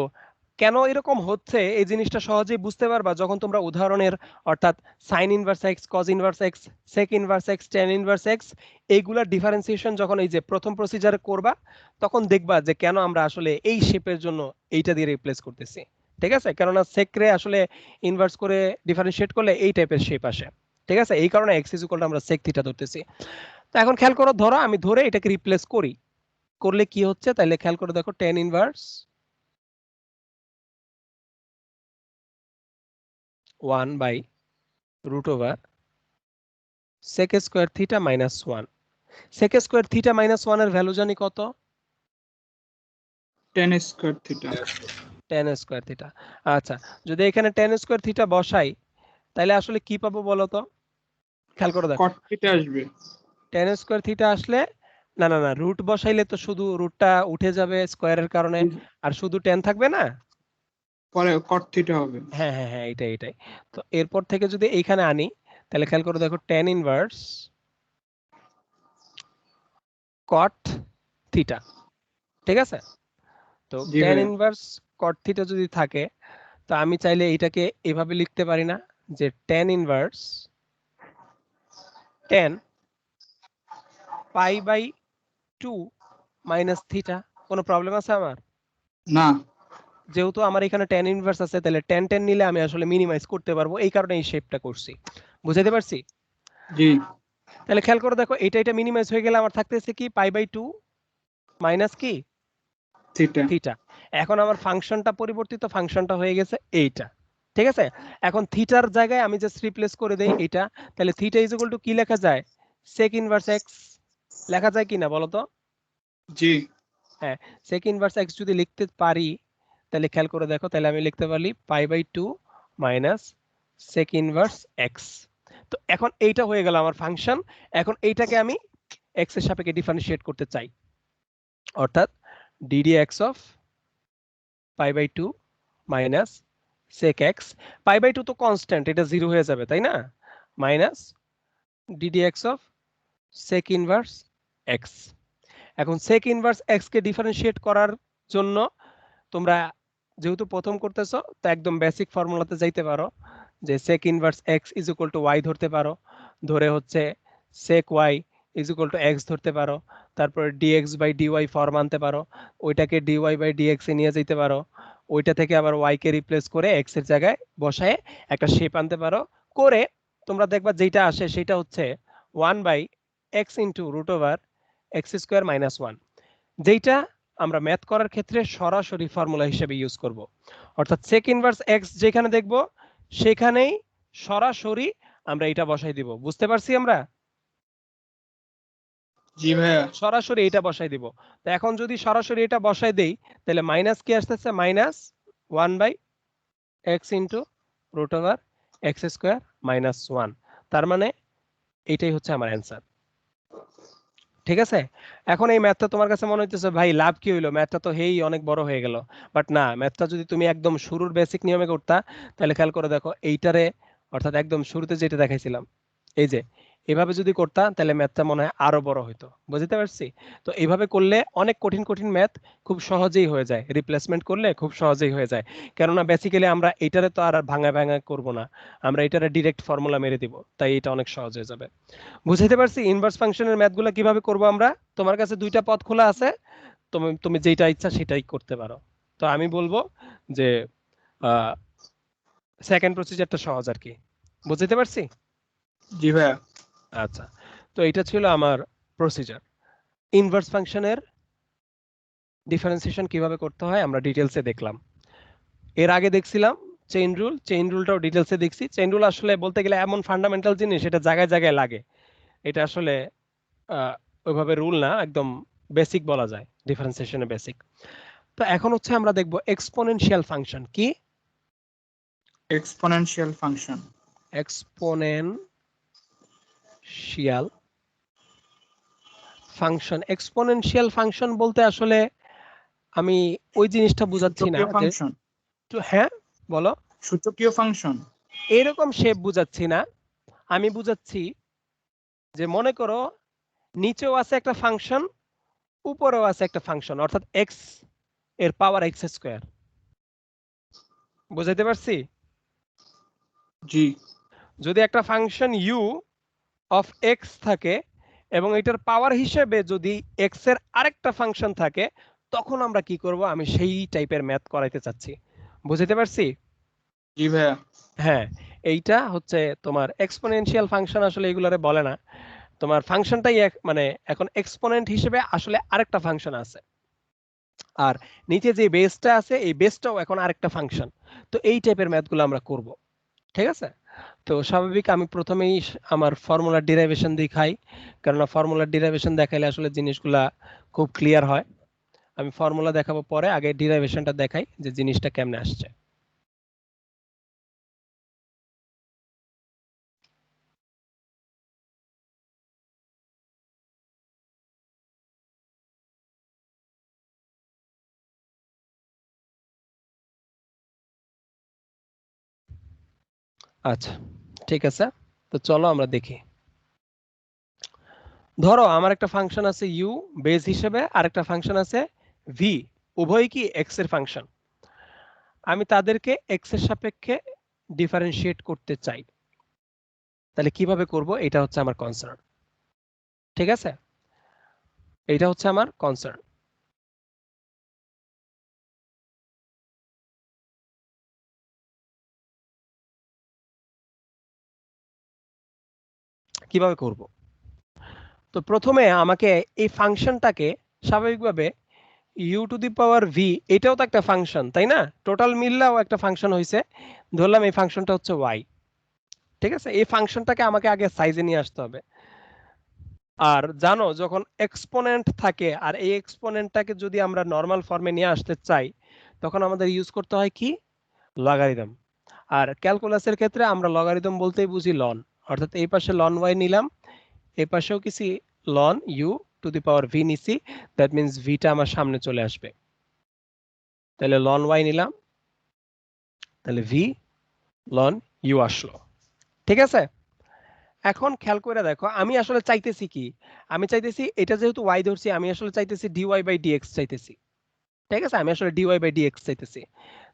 কেন এরকম হচ্ছে এই জিনিসটা সহজেই বুঝতে পারবা যখন তোমরা উদাহরণের অর্থাৎ sine inverse x, cos inverse x, sec inverse x, tan inverse x এইগুলা ডিফারেন্সিয়েশন যখন এই যে প্রথম প্রসিজারে করবা তখন দেখবা যে কেন আমরা আসলে এই শেপের জন্য এইটা দিয়ে রিপ্লেস করতেছি, ঠিক আছে? কেননা সেকরে আসলে ইনভার্স করে ডিফারেন্সিয়েট করলে এই টাইপের শেপ আসে, ঠিক আছে? এই কারণে এক্স ইজ ইকুয়াল টু আমরা সেক থিটা ধরতেছি। তো এখন খেয়াল করো, ধরো আমি ধরে এটাকে রিপ্লেস করি, করলে কি হচ্ছে তাহলে খেয়াল করে দেখো, tan inverse 1 by root over sec square theta minus 1। sec square theta minus 1 এর ভ্যালু জানি কত? tan square theta. tan square theta. আচ্ছা, যদি এখানে tan স্কয়ার থিটা বসাই তাহলে আসলে কি পাবো বলো তো? খেয়াল করে দেখো, cot থিটা আসবে। tan স্কয়ার থিটা আসলে না না না, রুট বসাইলে তো শুধু রুটটা উঠে যাবে স্কয়ারের কারণে, আর শুধু tan থাকবে না? পরে cot থিটা হবে। হ্যাঁ হ্যাঁ হ্যাঁ, এটাই এটাই। তো এরপর থেকে যদি এইখানে আনি তাহলে খেয়াল করে দেখো, tan ইনভার্স cot থিটা, ঠিক আছে? তো জি tan ভাইয়া। ইনভার্স cot থিটা যদি থাকে তো আমি চাইলে এটাকে এভাবে লিখতে পারি না, যে tan inverse tan pi by 2 minus theta. কোনো প্রবলেম আছে আমার? না। যেহেতু আমার এখানে tan ইনভার্স আছে তাহলে tan tan নিলে আমি আসলে মিনিমাইজ করতে পারবো, এই কারণে এই শেপটা করছি। বুঝাইতে পারছি? জি। তাহলে খেয়াল করে দেখো, এটা মিনিমাইজ হয়ে গেলে আমার থাকতেছে কি, পাই বাই 2 মাইনাস কি থিটা। থিটা। এখন আমার ফাংশনটা পরিবর্তিত, ফাংশনটা হয়ে গেছে এইটা, ঠিক আছে? এখন থিটার জায়গায় আমি জাস্ট রিপ্লেস করে দেই এটা, তাহলে থিটা ইজ ইকুয়াল টু কি লেখা যায়? sec ইনভার্স এক্স লেখা যায় কিনা বলো তো? জি। হ্যাঁ, sec ইনভার্স এক্স যদি লিখতে পারি তাহলে খেয়াল করে দেখো, তাহলে আমি লিখতে পারি pi by 2 minus sec inverse x. তো এখন এইটা হয়ে গেল আমার ফাংশন। এখন এইটাকে আমি এক্স এর সাপেক্ষে ডিফারেন্সিয়েট করতে চাই, অর্থাৎ ddx of pi by 2 minus sec x। Pi by 2 তো কনস্ট্যান্ট, এটা 0 হয়ে যাবে তাই না? Minus ddx of sec inverse x। এখন sec ইনভার্স x কে ডিফারেন্সিয়েট করার জন্য তোমরা যেহেতু প্রথম করতেছো তো একদম বেসিক ফর্মুলাতে যাইতে পারো, যে sec inverse x is equal two y ধরতে পারো, ধরে হচ্ছে sec y is equal two x ধরতে পারো, তারপর dx বাই dy ফর্ম আনতে পারো, ওইটাকে dy বাই dx এ নিয়ে যেতে পারো, ওইটা থেকে আবার y কে রিপ্লেস করে x এর জায়গায় বসায় একটা শেপ আনতে পারো, করে তোমরা দেখবা যেটা আসে সেটা হচ্ছে 1 by x into root over x square minus 1, যেটা আমরা ম্যাথ করার ক্ষেত্রে সরাসরি ফর্মুলা হিসেবে ইউজ করব। অর্থাৎ sec ইনভার্স x যেখানে দেখব সেখানেই সরাসরি আমরা এটা বসাই দিব। বুঝতে পারছি আমরা? জি ভাইয়া। সরাসরি এটা বসাই দিব। তো এখন যদি সরাসরি এটা বসাই দেই তাহলে মাইনাস কি আসতেছে, minus 1 by x into root over x square minus 1। তার মানে এটাই হচ্ছে আমার অ্যান্সার, ঠিক আছে? এখন এই ম্যাথটা তোমার কাছে মনে হইতেছে ভাই লাভ কি হইলো, ম্যাথটা তো হেই অনেক বড় হয়ে গেল। বাট না, ম্যাথটা যদি তুমি একদম শুরুর বেসিক নিয়মে করতা তাহলে খেয়াল করে দেখো এইটারে, অর্থাৎ একদম শুরুতে যেটা দেখাইছিলাম এই যে এভাবে যদি করতা তাহলে ম্যাথটা মনে হয় আরো বড় হইতো। বুঝতে পারছি? তো এইভাবে করলে অনেক কঠিন কঠিন ম্যাথ খুব সহজেই হয়ে যায়, রিপ্লেসমেন্ট করলে খুব সহজেই হয়ে যায়। কেননা বেসিক্যালি আমরা এইটারে তো আর ভাঙা ভাঙা করব না, আমরা এটারে ডিরেক্ট ফর্মুলা মেরে দিব, তাই এটা অনেক সহজ হয়ে যাবে। বুঝাইতে পারছি ইনভার্স ফাংশনের ম্যাথগুলো কিভাবে করব আমরা? তোমার কাছে দুইটা পথ খোলা আছে, তুমি তুমি যেটা ইচ্ছা সেটাই করতে পারো। তো আমি বলবো যে সেকেন্ড প্রসিজারটা সহজ আর কি। বুঝাইতে পারছি? জি ভাইয়া। আচ্ছা, তো এটা ছিল আমার প্রসিজার ইনভার্স ফাংশনের ডিফারেন্সিয়েশন কিভাবে করতে হয় আমরা ডিটেলসে দেখলাম। এর আগে দেখছিলাম চেইন রুলটাও ডিটেলসে দেখছি। চেইন রুল আসলে বলতে গেলে এমন ফান্ডামেন্টাল জিনিস, এটা জায়গায় জায়গায় লাগে। এটা আসলে ওইভাবে রুল না, একদম বেসিক বলা যায়, ডিফারেন্সিয়েশনের বেসিক। তো এখন হচ্ছে আমরা দেখব এক্সপোনেনশিয়াল ফাংশন কি। Exponential function. Exponential function, exponential function বলতে আসলে আমি ওই জিনিসটা বুঝাচ্ছি না সূচকীয় যে, ফাংশন। হ্যাঁ বলো, সূচকীয় ফাংশন। এরকম শেপ বুঝাচ্ছি না, আমি বুঝাচ্ছি যে মনে করো নিচেও আছে একটা ফাংশন, উপরেও আছে একটা ফাংশন, অর্থাৎ এক্স এর পাওয়ার এক্স স্কয়ার। বুঝাইতে পারছি? জি। যদি একটা ফাংশন ইউ অফ এক্স থাকে এবং এটার পাওয়ার হিসেবে যদি এক্স এর আরেকটা ফাংশন থাকে, তখন আমরা কি করব, আমি সেই টাইপের ম্যাথ করাইতে চাচ্ছি। বুঝাইতে পারছি? জি ভাইয়া। হ্যাঁ, এইটা হচ্ছে তোমার এক্সপোনেনশিয়াল ফাংশন। আসলে এগুলারে বলে না, তোমার ফাংশনটাই মানে এখন এক্সপোনেন্ট হিসেবে আসলে আরেকটা ফাংশন আছে, আর নিচে যে বেসটা আছে এই বেসটাও এখন আরেকটা ফাংশন। তো এই টাইপের ম্যাথগুলো আমরা করব, ঠিক আছে? তো স্বাভাবিক আমি প্রথমেই আমার ফর্মুলার ডিরাইভেশন দেখাই, কেননা ফর্মুলার ডিরাইভেশন দেখাইলে আসলে জিনিসগুলা খুব ক্লিয়ার হয়। আমি ফর্মুলা দেখাবো পরে, আগে ডিরাইভেশনটা দেখাই যে জিনিসটা কেমনে আসছে। আচ্ছা, ঠিক আছে, তো চলো আমরা দেখি। ধরো আমার একটা ফাংশন আছে ইউ বেস হিসেবে, আর একটা ফাংশন আছে ভি, উভয়ই কি এক্স এর ফাংশন। আমি তাদেরকে এক্স এর সাপেক্ষে ডিফারেন্সিয়েট করতে চাই। তাহলে কিভাবে করব, এটা হচ্ছে আমার কনসার্ন। ঠিক আছে, এটা হচ্ছে আমার কনসার্ন। কিভাবে করব? তো প্রথমে আমাকে এই ফাংশনটাকে স্বাভাবিকভাবে u to the power v, এটাও তো একটা ফাংশন তাই না, টোটাল মিললেও একটা ফাংশন হয়েছে। ধরলাম এই ফাংশনটা হচ্ছে ওয়াই। ঠিক আছে, এই ফাংশনটাকে আমাকে আগে সাইজে নিয়ে আসতে হবে। আর জানো যখন এক্সপোনেন্ট থাকে, আর এই এক্সপোনেন্টটাকে যদি আমরা নর্মাল ফর্মে নিয়ে আসতে চাই, তখন আমাদের ইউজ করতে হয় কি, লগারিদম। আর ক্যালকুলাসের ক্ষেত্রে আমরা লগারিদম বলতেই বুঝি লন, অর্থাৎ এই পাশে লন ওয়াই নিলাম, এই পাশেও কিছু ln u to the power v নিছি, দ্যাট মিন্স ভিটা আমার সামনে চলে আসবে। তাহলে লন ওয়াই নিলাম, তাহলে ভি লন ইউ আসলো। ঠিক আছে, এখন খেয়াল করে দেখো আমি আসলে চাইতেছি কি, আমি চাইতেছি এটা যেহেতু ওয়াই ধরছি, আমি আসলে চাইতেছি ডিওয়াই বাই ডিএক্স চাইতেছি। ঠিক আছে, আমি আসলে ডিওয়াই বাই ডিএক্স চাইতেছি।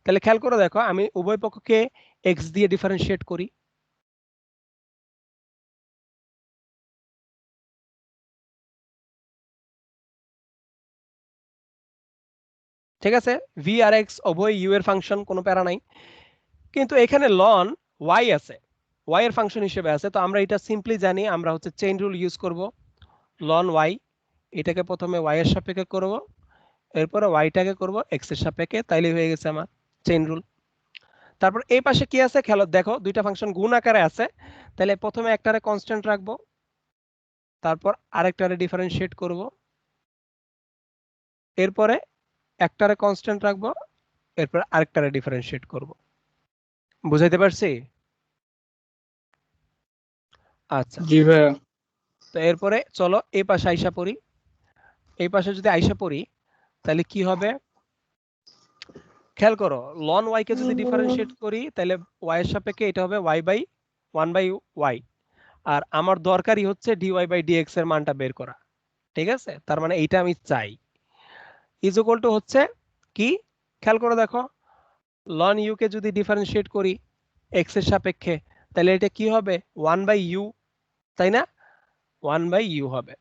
তাহলে খেয়াল করে দেখো আমি উভয় পক্ষকে এক্স দিয়ে ডিফারেন্সিয়েট করি। ঠিক আছে, ভি আর এক্স উভয় ইউ এর ফাংশন, কোনো প্যারা নাই। কিন্তু এখানে লন ওয়াই আছে, ওয়াই এর ফাংশন হিসেবে আছে, তো আমরা এটা সিম্পলি জানি, আমরা হচ্ছে চেইন রুল ইউজ করব। লন ওয়াই, এটাকে প্রথমে ওয়াই এর সাপেক্ষে করব, এরপরে ওয়াইটাকে করব এক্স এর সাপেক্ষে, তাইলে হয়ে গেছে আমার চেইন রুল। তারপর এই পাশে কি আছে খেলো, দেখো দুইটা ফাংশন গুণ আকারে আছে, তাহলে প্রথমে একটারে কনস্ট্যান্ট রাখবো, তারপর আরেকটারে ডিফারেন্সিয়েট করব, এরপরে একটারে কনস্ট্যান্ট রাখবো, এরপর আরেকটারে ডিফারেন্সিয়েট করব। বুঝাইতে পারছি? আচ্ছা, জি ভাইয়া। তো এরপরে চলো এই পাশে আইসা পড়ি। এই পাশে যদি আইসা পড়ি তাহলে কি হবে, খেয়াল করো, লন ওয়াই কে যদি ডিফারেন্সিয়েট করি তাহলে ওয়াই এর সাপেক্ষে এটা হবে ওয়াই বাই 1/y, আর আমার দরকারই হচ্ছে ডিওয়াই বাই ডিএক্স এর মানটা বের করা। ঠিক আছে, তার মানে এইটা আমি চাই। ইজ ইকুয়াল টু হচ্ছে কি, খেয়াল করে দেখো, লন ইউ কে যদি ডিফারেন্সিয়েট করি এক্স এর সাপেক্ষে, তাহলে এটা কি হবে 1/u, তাই না, 1/u হবে।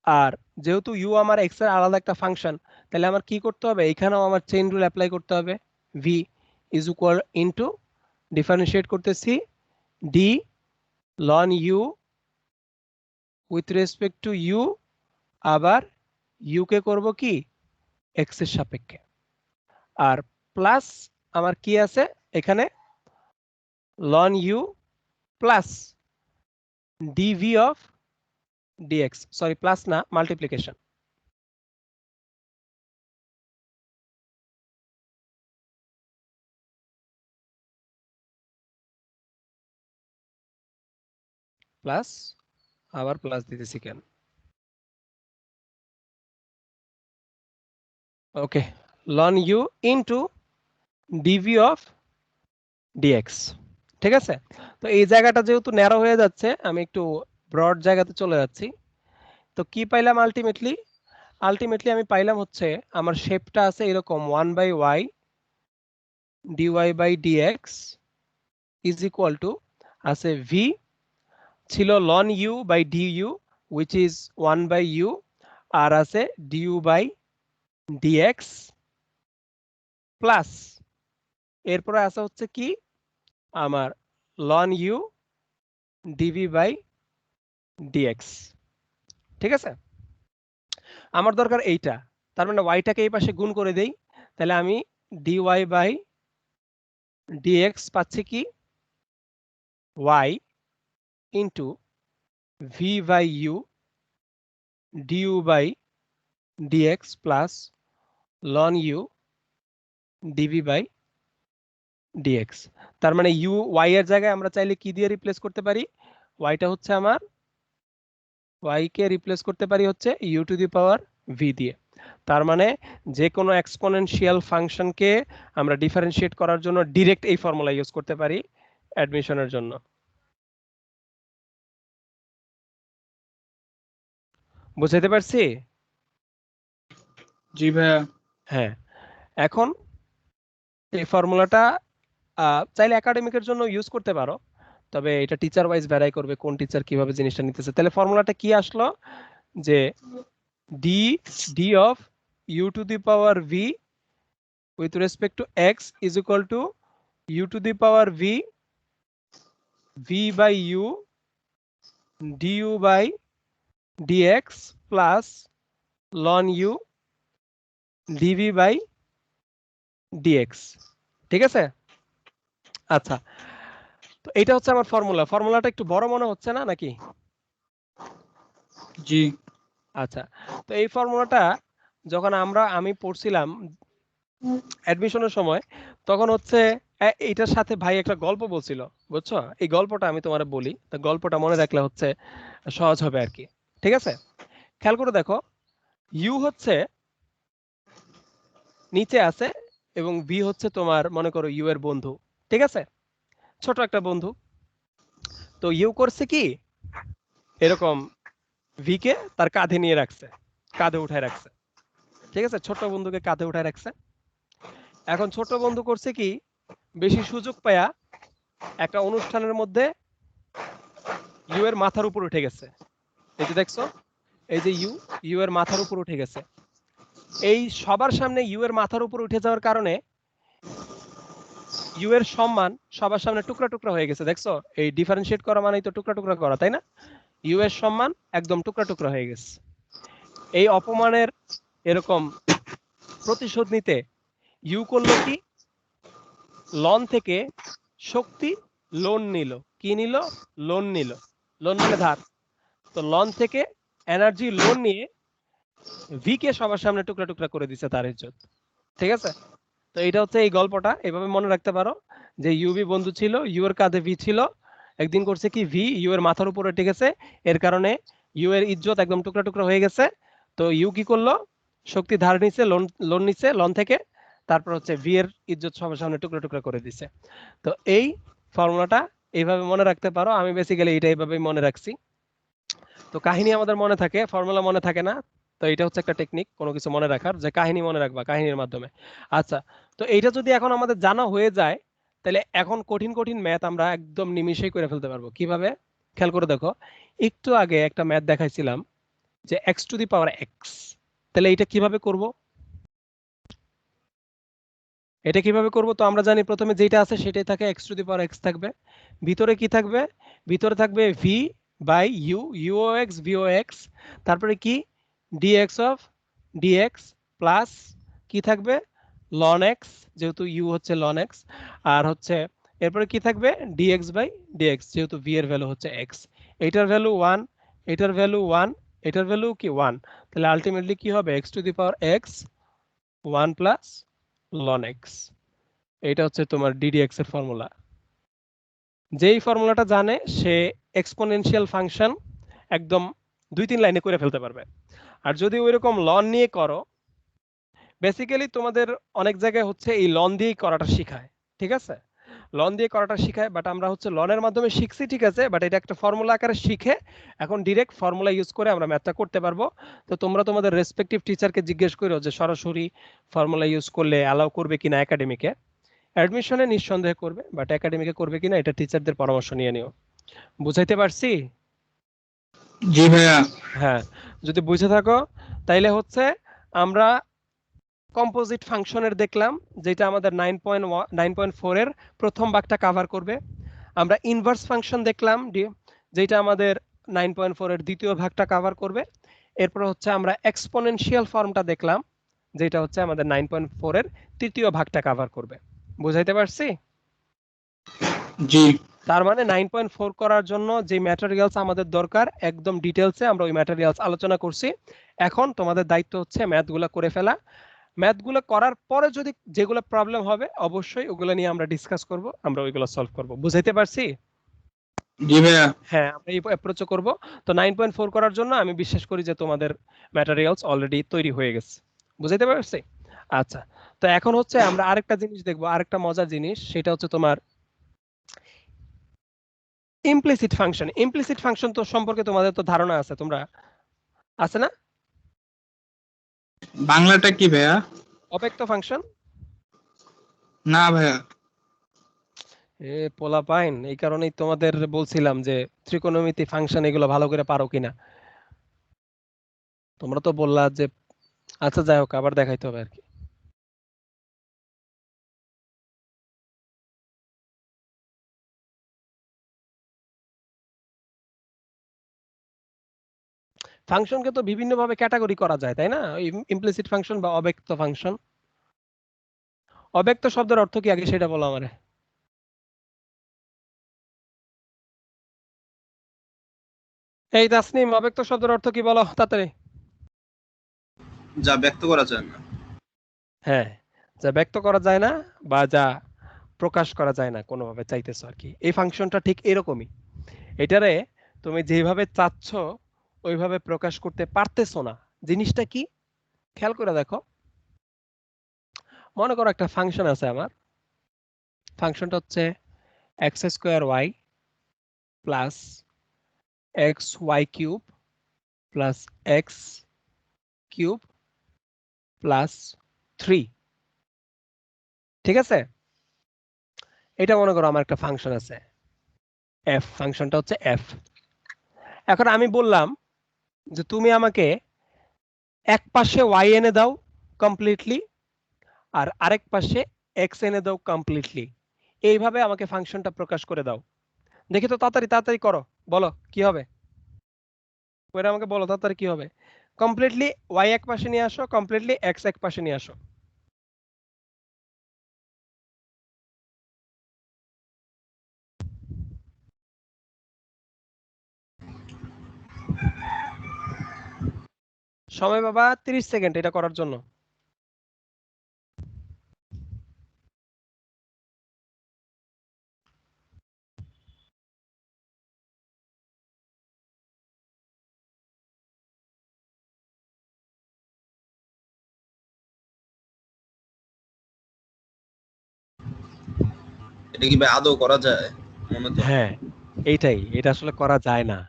আর যেহেতু ইউ আমার এক্স এর আলাদা একটা ফাংশন, তাহলে আমার কি করতে হবে, এখানেও আমার চেইন রুল অ্যাপ্লাই করতে হবে। V is equal into differentiate করতেছি d ln u with respect to u, আবার ইউ কে করব কি এক্স এর সাপেক্ষে, আর প্লাস আমার কি আছে এখানে ln u plus dv of dx, sorry plus না মাল্টিপ্লিকেশন, প্লাস আবার প্লাস দিতেছি কেন, okay ln u into dv of dx. ঠিক আছে, তো এই জায়গাটা যেহেতু ন্যারো হয়ে যাচ্ছে আমি একটু ব্রড জায়গাতে চলে যাচ্ছি। তো কি পাইলাম আলটিমেটলি, আলটিমেটলি আমি পাইলাম হচ্ছে আমার শেপটা আছে এরকম 1/y dy by dx is equal to আছে v ছিল ln u by du which is 1/u আর আছে du বাই dx প্লাস এরপরে আছে হচ্ছে কি আমার ln u dv by dx। ঠিক আছে, আমার দরকার এইটা, তার মানে y-টাকে এই পাশে গুণ করে দেই, তাহলে আমি dy বাই dx পাচ্ছি কি y into v by u du by dx plus ln u dv by dx। তার মানে u y এর জায়গায় আমরা চাইলে কি দিয়ে রিপ্লেস করতে পারি, y-টা হচ্ছে আমার y কে রিপ্লেস করতে পারি হচ্ছে u two the power v দিয়ে। তার মানে যে কোনো এক্সপোনেনশিয়াল ফাংশনকে আমরা ডিফারেন্সিয়েট করার জন্য ডাইরেক্ট এই ফর্মুলা ইউজ করতে পারি অ্যাডমিশনের জন্য। বুঝাইতে পারছি? জি ভাইয়া। হ্যাঁ, এখন এই ফর্মুলাটা চাইলে একাডেমিকের জন্য ইউজ করতে পারো, তবে এটা টিচার ওয়াইজ ভ্যারি করবে কোন টিচার কিভাবে জিনিসটা নিতেছে। তাহলে ফর্মুলাটা কি আসলো যে d d of u to the power v with respect to x is equal to u to the power v v by u du by dx plus ln u dv by dx. ঠিক আছে, আচ্ছা তো এটা হচ্ছে আমার ফর্মুলা। ফর্মুলাটা একটু বড় মনে হচ্ছে না নাকি? জি। আচ্ছা, তো এই ফর্মুলাটা যখন আমি পড়ছিলাম অ্যাডমিশনের সময়, তখন হচ্ছে এটার সাথে ভাই একটা গল্প বলছিল, বুঝছো? এই গল্পটা আমি তোমার বলি, তো গল্পটা মনে রাখলে হচ্ছে সহজ হবে আর কি। ঠিক আছে, খেয়াল করে দেখো, ইউ হচ্ছে নিচে আছে এবং ভি হচ্ছে তোমার মনে করো ইউ এর বন্ধু। ঠিক আছে, ছোট একটা বন্ধু। তো ইউ করছে কি এরকম ভি কে তার কাঁধে নিয়ে রাখছে, কাঁধে উঠায় রাখছে। ঠিক আছে, ছোট বন্ধুকে কাঁধে উঠায় রাখছে। এখন ছোট বন্ধু করছে কি বেশি সুযোগ পায়া একটা অনুষ্ঠানের মধ্যে ইউ এর মাথার উপর উঠে গেছে। এই যে দেখছো, এই যে ইউ ইউ এর মাথার উপর উঠে গেছে। এই সবার সামনে ইউ এর মাথার উপর উঠে যাওয়ার কারণে ইউ এর সম্মান সবার সামনে টুকরা টুকরা হয়ে গেছে। দেখছো, এই ডিফারেন্সিয়েট করা মানেই তো টুকরা টুকরা করা, তাই না? ইউ এর সম্মান একদম টুকরা টুকরা হয়ে গেছে। এই অপমানের এরকম প্রতিশোধ নিতে ইউ করলো কি লন থেকে শক্তি লোন নিল। কি নিল? লোন নিল। লোন মানে ধার। তো লন থেকে এনার্জি লোন নিয়ে ভি কে সবার সামনে টুকরা টুকরা করে দিছে তার ইজ্জত। ঠিক আছে, তো এটা হচ্ছে এই গল্পটা। এভাবে মনে রাখতে পারো যে ইউবি বন্ধু ছিল, ইউ এর কাঁধে ভি ছিল। একদিন করছে কি ভি ইউ এর মাথার উপরে উঠে গেছে, এর কারণে ইউ এর ইজ্জত একদম টুকরা টুকরা হয়ে গেছে। তো ইউ কি করলো শক্তি ধার নিছে, লোন লোন নিছে লন থেকে, তারপর হচ্ছে ভি এর ইজ্জত সবার সামনে টুকরা টুকরা করে দিছে। তো এই ফর্মুলাটা এইভাবে মনে রাখতে পারো। আমি বেসিক্যালি এটা এইভাবেই মনে রাখছি। তো কাহিনী আমাদের মনে থাকে, ফর্মুলা মনে থাকে না। তো এটা হচ্ছে একটা টেকনিক কোনো কিছু মনে রাখার, যে কাহিনী মনে রাখবা কাহিনীর মাধ্যমে। আচ্ছা, তো এইটা যদি এখন আমাদের জানা হয়ে যায়, তাহলে এখন কঠিন কঠিন ম্যাথ আমরা একদম নিমিষেই করে ফেলতে পারবো। কিভাবে? খেয়াল করে দেখো, একটু আগে একটা ম্যাথ দেখাইছিলাম যে x to the power x। তাহলে এটা কিভাবে করব? এটা কিভাবে করব? তো আমরা জানি প্রথমে যেটা আছে সেটাই থাকে, x to the power x থাকবে। ভিতরে কি থাকবে? ভিতরে থাকবে v বাই u, u ও x v ও x, তারপরে কি dx অফ dx প্লাস কি থাকবে ln x, যেহেতু u হচ্ছে ln x, আর হচ্ছে এরপরে কি থাকবে dx বাই dx, যেহেতু v এর ভ্যালু হচ্ছে x, এটার ভ্যালু 1, এটার ভ্যালু 1, এটার ভ্যালু কি 1, তাহলে আলটিমেটলি কি হবে x to the power x 1 plus ln x। এটা হচ্ছে তোমার ddx এর ফর্মুলা। যেই ফর্মুলাটা জানে সে এক্সপোনেনশিয়াল ফাংশন একদম 2-3 লাইনে করে ফেলতে পারবে। আর যদি ওইরকম লন নিয়ে করো, বেসিক্যালি তোমাদের অনেক জায়গায় হচ্ছে এই লন দিয়েই করাটা শেখায়, ঠিক আছে, লন দিয়ে করাটা শেখায়, বাট আমরা হচ্ছে লনের মাধ্যমে শিখছি, ঠিক আছে, বাট এটা একটা ফর্মুলা আকারে শিখে এখন ডিরেক্ট ফর্মুলা ইউজ করে আমরা ম্যাথটা করতে পারবো। তো তোমরা তোমাদের রেসপেক্টিভ টিচারকে জিজ্ঞেস করো যে সরাসরি ফর্মুলা ইউজ করলে অ্যালাউ করবে কিনা একাডেমিকে। অ্যাডমিশনে নিঃসন্দেহে করবে, বাট একাডেমিকে করবে কিনা এটা টিচারদের পরামর্শ নিয়ে নিও। বুঝাইতে পারছি? জি ভাইয়া। হ্যাঁ, যদি বুঝে থাকো তাইলে হচ্ছে আমরা কম্পোজিট ফাংশনের দেখলাম, যেটা আমাদের 9.4 এর প্রথম ভাগটা কভার করবে। আমরা ইনভার্স ফাংশন দেখলাম যেটা আমাদের 9.4 এর দ্বিতীয় ভাগটা কভার করবে। এরপর হচ্ছে আমরা এক্সপোনেনশিয়াল ফর্মটা দেখলাম, যেটা হচ্ছে আমাদের 9.4 এর তৃতীয় ভাগটা কভার করবে। বুঝাইতে পারছি? জি। তার মানে 9.4 করার জন্য যে ম্যাটেরিয়ালস আমাদের দরকার একদম ডিটেলসে আমরা ওই ম্যাটেরিয়ালস আলোচনা করছি। এখন তোমাদের দায়িত্ব হচ্ছে ম্যাথগুলো করে ফেলা। ম্যাথগুলো করার পরে যদি যেগুলো প্রবলেম হবে অবশ্যই ওগুলো নিয়ে আমরা ডিসকাস করব, আমরা ওইগুলো সলভ করব। বুঝাইতে পারছি? জি ভাইয়া। হ্যাঁ, আমরা এই অ্যাপ্রোচও করব। তো 9.4 করার জন্য আমি বিশ্বাস করি যে তোমাদের ম্যাটেরিয়ালস অলরেডি তৈরি হয়ে গেছে। বুঝাইতে পারছি? আচ্ছা, তো এখন হচ্ছে আমরা আরেকটা জিনিস দেখব, আরেকটা মজার জিনিস, সেটা হচ্ছে তোমার ইমপ্লিসিট ফাংশন। ইমপ্লিসিট ফাংশন তো সম্পর্কে তোমাদের তো ধারণা আছে, তোমরা আছে না? বাংলাটা কি ভাইয়া? অব্যক্ত ফাংশন। না ভাইয়া। পোলাপাইন, এই কারণেই তোমাদের বলছিলাম যে ত্রিকোণমিতি ফাংশন এগুলো ভালো করে পারো কিনা। তোমরা তো বললা যে আচ্ছা যাই হোক, আবার দেখাইতে হবে আর কি। ফাংশনকে তো বিভিন্ন ভাবে ক্যাটাগরি করা যায়, তাই না? ইমপ্লিসিট ফাংশন বা অব্যক্ত ফাংশন। অব্যক্ত শব্দের অর্থ কি আগে সেটা বলো আমারে। এই তাসনিম, অব্যক্ত শব্দের অর্থ কি বলো তাড়াতাড়ি। যা ব্যক্ত করা যায় না। হ্যাঁ, যা ব্যক্ত করা যায় না বা যা প্রকাশ করা যায় না কোনোভাবে, চাইতেছো আর কি। এই ফাংশনটা ঠিক এরকমই। এটারে তুমি যেভাবে চাচ্ছ ওইভাবে প্রকাশ করতে পারতেছো না। জিনিসটা কি খেয়াল করে দেখো। মনে করো একটা ফাংশন আছে আমার, ফাংশনটা হচ্ছে x square y plus x y cube plus x cube plus 3, ঠিক আছে? এটা মনে করো আমার একটা ফাংশন আছে এফ, ফাংশনটা হচ্ছে এফ। এখন আমি বললাম যে তুমি আমাকে এক পাশে ওয়াই এনে দাও কমপ্লিটলি, আর আরেক পাশে এক্স এনে দাও কমপ্লিটলি। এইভাবে আমাকে ফাংশনটা প্রকাশ করে দাও। দেখি তো, তাড়াতাড়ি তাড়াতাড়ি করো, বলো কি হবে। ওরা আমাকে বলো তাড়াতাড়ি কি হবে। কমপ্লিটলি ওয়াই এক পাশে নিয়ে আসো, কমপ্লিটলি এক্স এক পাশে নিয়ে আসো। সময় বাবা 30 সেকেন্ড এটা করার জন্য। এটা কি ভাই আদৌ করা যায়? মনে তো হ্যাঁ, এটা আসলে করা যায় না।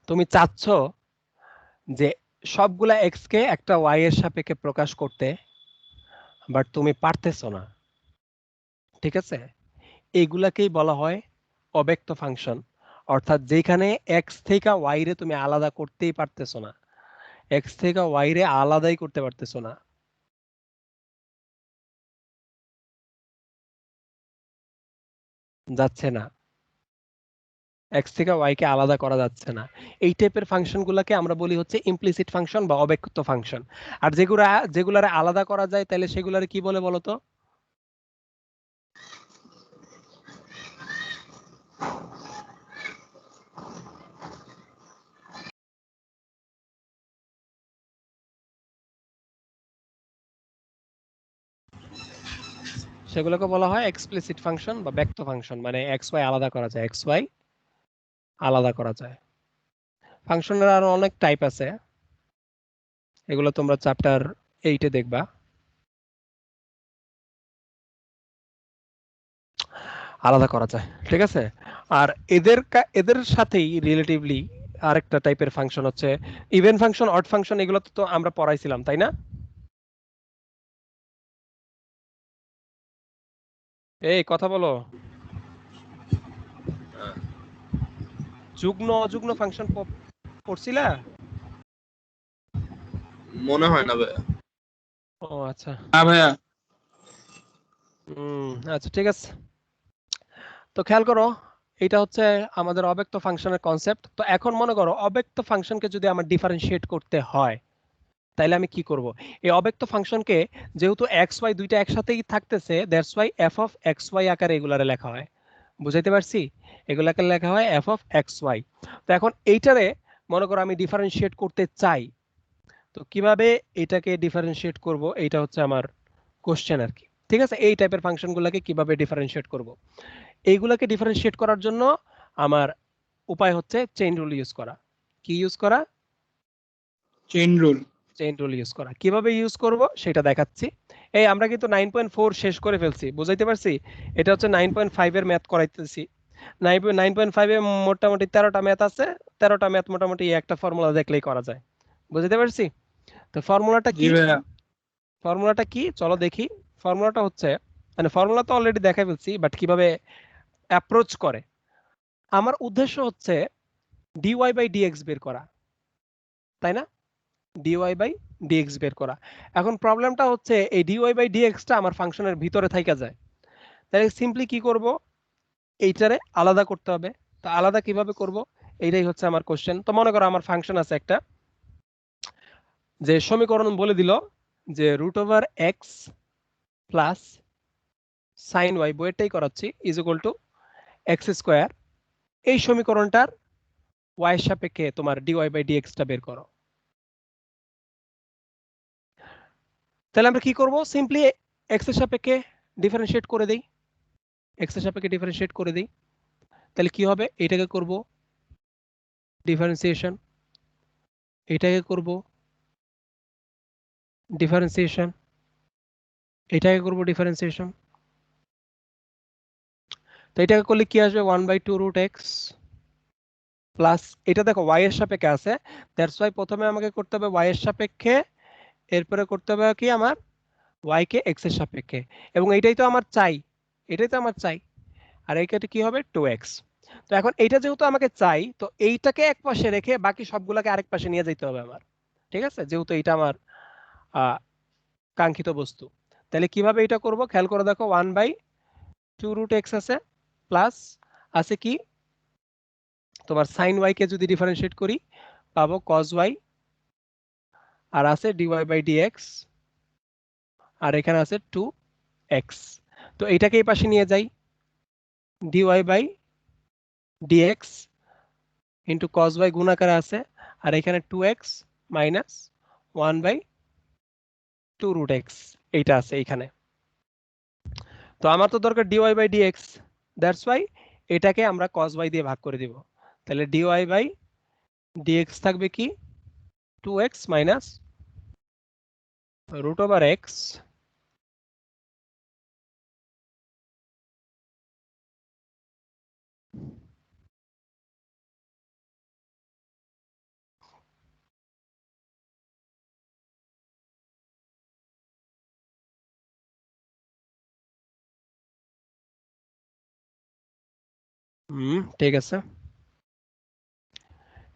তুমি চাচ্ছ যে সবগুলা এক্স কে একটা ওয়াই এর সাপেক্ষে প্রকাশ করতে, বাট তুমি পারতেছো না, ঠিক আছে? এইগুলাকেই বলা হয় অব্যক্ত ফাংশন, অর্থাৎ যেখানে এক্স থেকে ওয়াই রে তুমি আলাদা করতেই পারতেছো না, এক্স থেকে ওয়াই রে আলাদাই করতে পারতেছো না। যাচ্ছে না। এক্স থেকে ওয়াই কে আলাদা করা যাচ্ছে না। এই টাইপের ফাংশনগুলোকে আমরা বলি হচ্ছে ইমপ্লিসিট ফাংশন বা অব্যক্ত ফাংশন। আর যেগুলারে আলাদা করা যায় তাহলে সেগুলারে কি বলে বলো তো? সেগুলোকে বলা হয় এক্সপ্লিসিট ফাংশন বা ব্যক্ত ফাংশন, মানে এক্স ওয়াই আলাদা করা যায়, এক্স ওয়াই আলাদা করা যায়। ফাংশনের আরো অনেক টাইপ আছে, এগুলো তোমরা চ্যাপ্টার 8-এ দেখবা। আলাদা করা যায়, ঠিক আছে। আর এদের সাথেই রিলেটিভলি আরেকটা টাইপের ফাংশন হচ্ছে ইভেন ফাংশন, অড ফাংশন, এগুলো তো আমরা পড়াইছিলাম তাই না? এই কথা বলো। যুগ্ম অযুগ্ম ফাংশন পড়ছিলা? মনে হয় না ভাইয়া। ও আচ্ছা। না ভাইয়া। আচ্ছা ঠিক আছে। তো খেয়াল করো, এটা হচ্ছে আমাদের অব্যক্ত ফাংশনের কনসেপ্ট। তো এখন মনে করো অব্যক্ত ফাংশনকে যদি আমার ডিফারেন্সিয়েট করতে হয় তাহলে আমি কি করব? এই অব্যক্ত ফাংশনকে যেহেতু এক্স ওয়াই দুইটা একসাথেই থাকতেছে, that's y f of x y আকারে এগুলারে লেখা হয়। বুঝাইতে পারছি? এগুলাকে লেখা হয় এফ অফ এক্স ওয়াই। তো এখন এইটারে মনে করো আমি ডিফারেন্সিয়েট করতে চাই, তো কিভাবে এটাকে ডিফারেন্সিয়েট করব, এইটা হচ্ছে আমার কোশ্চেন আর কি। ঠিক আছে, এই টাইপের ফাংশনগুলোকে কিভাবে ডিফারেন্সিয়েট করব, এইগুলোকে ডিফারেন্সিয়েট করার জন্য আমার উপায় হচ্ছে চেইন রুল ইউজ করা। কি ইউজ করা? Chain rule. Chain rule use করা। কিভাবে ইউজ করব সেটা দেখাচ্ছি। এই আমরা কিন্তু 9.4 শেষ করে ফেলছি, বুঝাইতে পারছি? এটা হচ্ছে 9.5 এর ম্যাথ করাইতেছি। 9.5 এ মোটামুটি 13টা ম্যাথ আছে। 13টা ম্যাথ মোটামুটি একটা ফর্মুলা দেখলেই করা যায়, বুঝাইতে পারছি? তো ফর্মুলাটা জি কি? ভাইয়া। ফর্মুলাটা কি চলো দেখি। ফর্মুলাটা হচ্ছে, মানে ফর্মুলা তো অলরেডি দেখাই ফেলছি, বাট কিভাবে অ্যাপ্রোচ করে। আমার উদ্দেশ্য হচ্ছে ডিওয়াই বাই ডিএক্স বের করা, তাই না? ডিওয়াই বাই ডিএক্স বের করা। এখন প্রবলেমটা হচ্ছে এই ডিওয়াই বাই ডিএক্সটা আমার ফাংশনের ভিতরে থাইকা যায়। তাহলে সিম্পলি কি করব, এইটারে আলাদা করতে হবে। তো আলাদা কিভাবে করব, এইটাই হচ্ছে আমার কোশ্চেন। তো মনে করো আমার ফাংশন আছে একটা, যে সমীকরণ বলে দিল যে root over x plus sine y, বইয়েরটাই করাচ্ছি, is equal to x square. এই সমীকরণটার ওয়াই এর সাপেক্ষে তোমার ডিওয়াই বাই ডিএক্সটা বের করো। তাহলে আমরা কি করব, সিম্পলি এক্স এর সাপেক্ষে ডিফারেন্সিয়েট করে দেই, এক্স এর সাপেক্ষে ডিফারেন্সিয়েট করে দেই। তাহলে কি হবে, এটাকে করব ডিফারেন্সিয়েশন, এটাকে করব ডিফারেন্সিয়েশন, এটাকে করব ডিফারেন্সিয়েশন। তো এটাকে করলে কি আসবে, 1/2 রুট এক্স প্লাস, এটা দেখো ওয়াই এর সাপেক্ষে আছে, দ্যাটস ওয়াই প্রথমে আমাকে করতে হবে ওয়াই এর সাপেক্ষে, এরপরে করতে হবে কি আমার ওয়াই কে এক্স এর সাপেক্ষে। এবং এইটাই তো আমার চাই, এটাই তো আমার চাই। আর এইটা কি হবে 2x। তো এখন এইটা যেহেতু আমাকে চাই, তো এইটাকে এক পাশে রেখে বাকি সবগুলোকে আরেক পাশে নিয়ে যেতে হবে আমার। ঠিক আছে, যেহেতু এটা আমার কাঙ্ক্ষিত বস্তু। তাহলে কিভাবে এটা করব, খেয়াল করে দেখো, 1/2 রুট এক্স আছে, প্লাস আছে কি তোমার সাইন ওয়াই কে যদি ডিফারেন্সিয়েট করি পাবো কজ ওয়াই, আর আছে ডিওয়াই বাই ডিএক্স, আর এখানে আছে 2x। তো এইটাকে এই পাশে নিয়ে যাই, dy by dx into cos y গুণাকারে আছে, আর এখানে 2x মাইনাস 1/2 রুট এক্স, এইটা আছে এইখানে। তো আমার তো দরকার dy by dx, that's y এটাকে আমরা কজ ওয়াই দিয়ে ভাগ করে দিব। তাহলে ডিওয়াই বাই ডিএক্স থাকবে কি 2x minus root over x ঠিক আছে।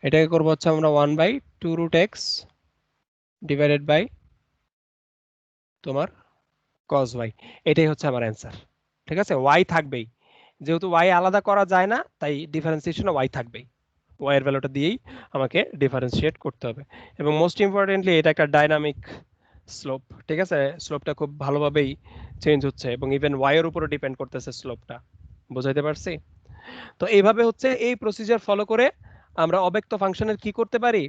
এটাকে করবো হচ্ছে আমরা 1/2 রুট এক্স ডিভাইডেড বাই তোমার কজ ওয়াই, এটাই হচ্ছে আমার অ্যান্সার। ঠিক আছে, ওয়াই থাকবেই, যেহেতু y আলাদা করা যায় না তাই ডিফারেন্সিয়েশনে y থাকবেই, y এর ভ্যালুটা দিয়েই আমাকে ডিফারেন্সিয়েট করতে হবে। এবং মোস্ট ইম্পর্টেন্টলি এটা একটা ডাইনামিক স্লোপ, ঠিক আছে, স্লোপটা খুব ভালোভাবেই চেঞ্জ হচ্ছে এবং ইভেন y এর উপরে ডিপেন্ড করতেছে স্লোপটা। বুঝাইতে পারছি? তো এইভাবে হচ্ছে এই প্রসিজার ফলো করে আমরা অব্যক্ত ফাংশনের কি করতে পারি,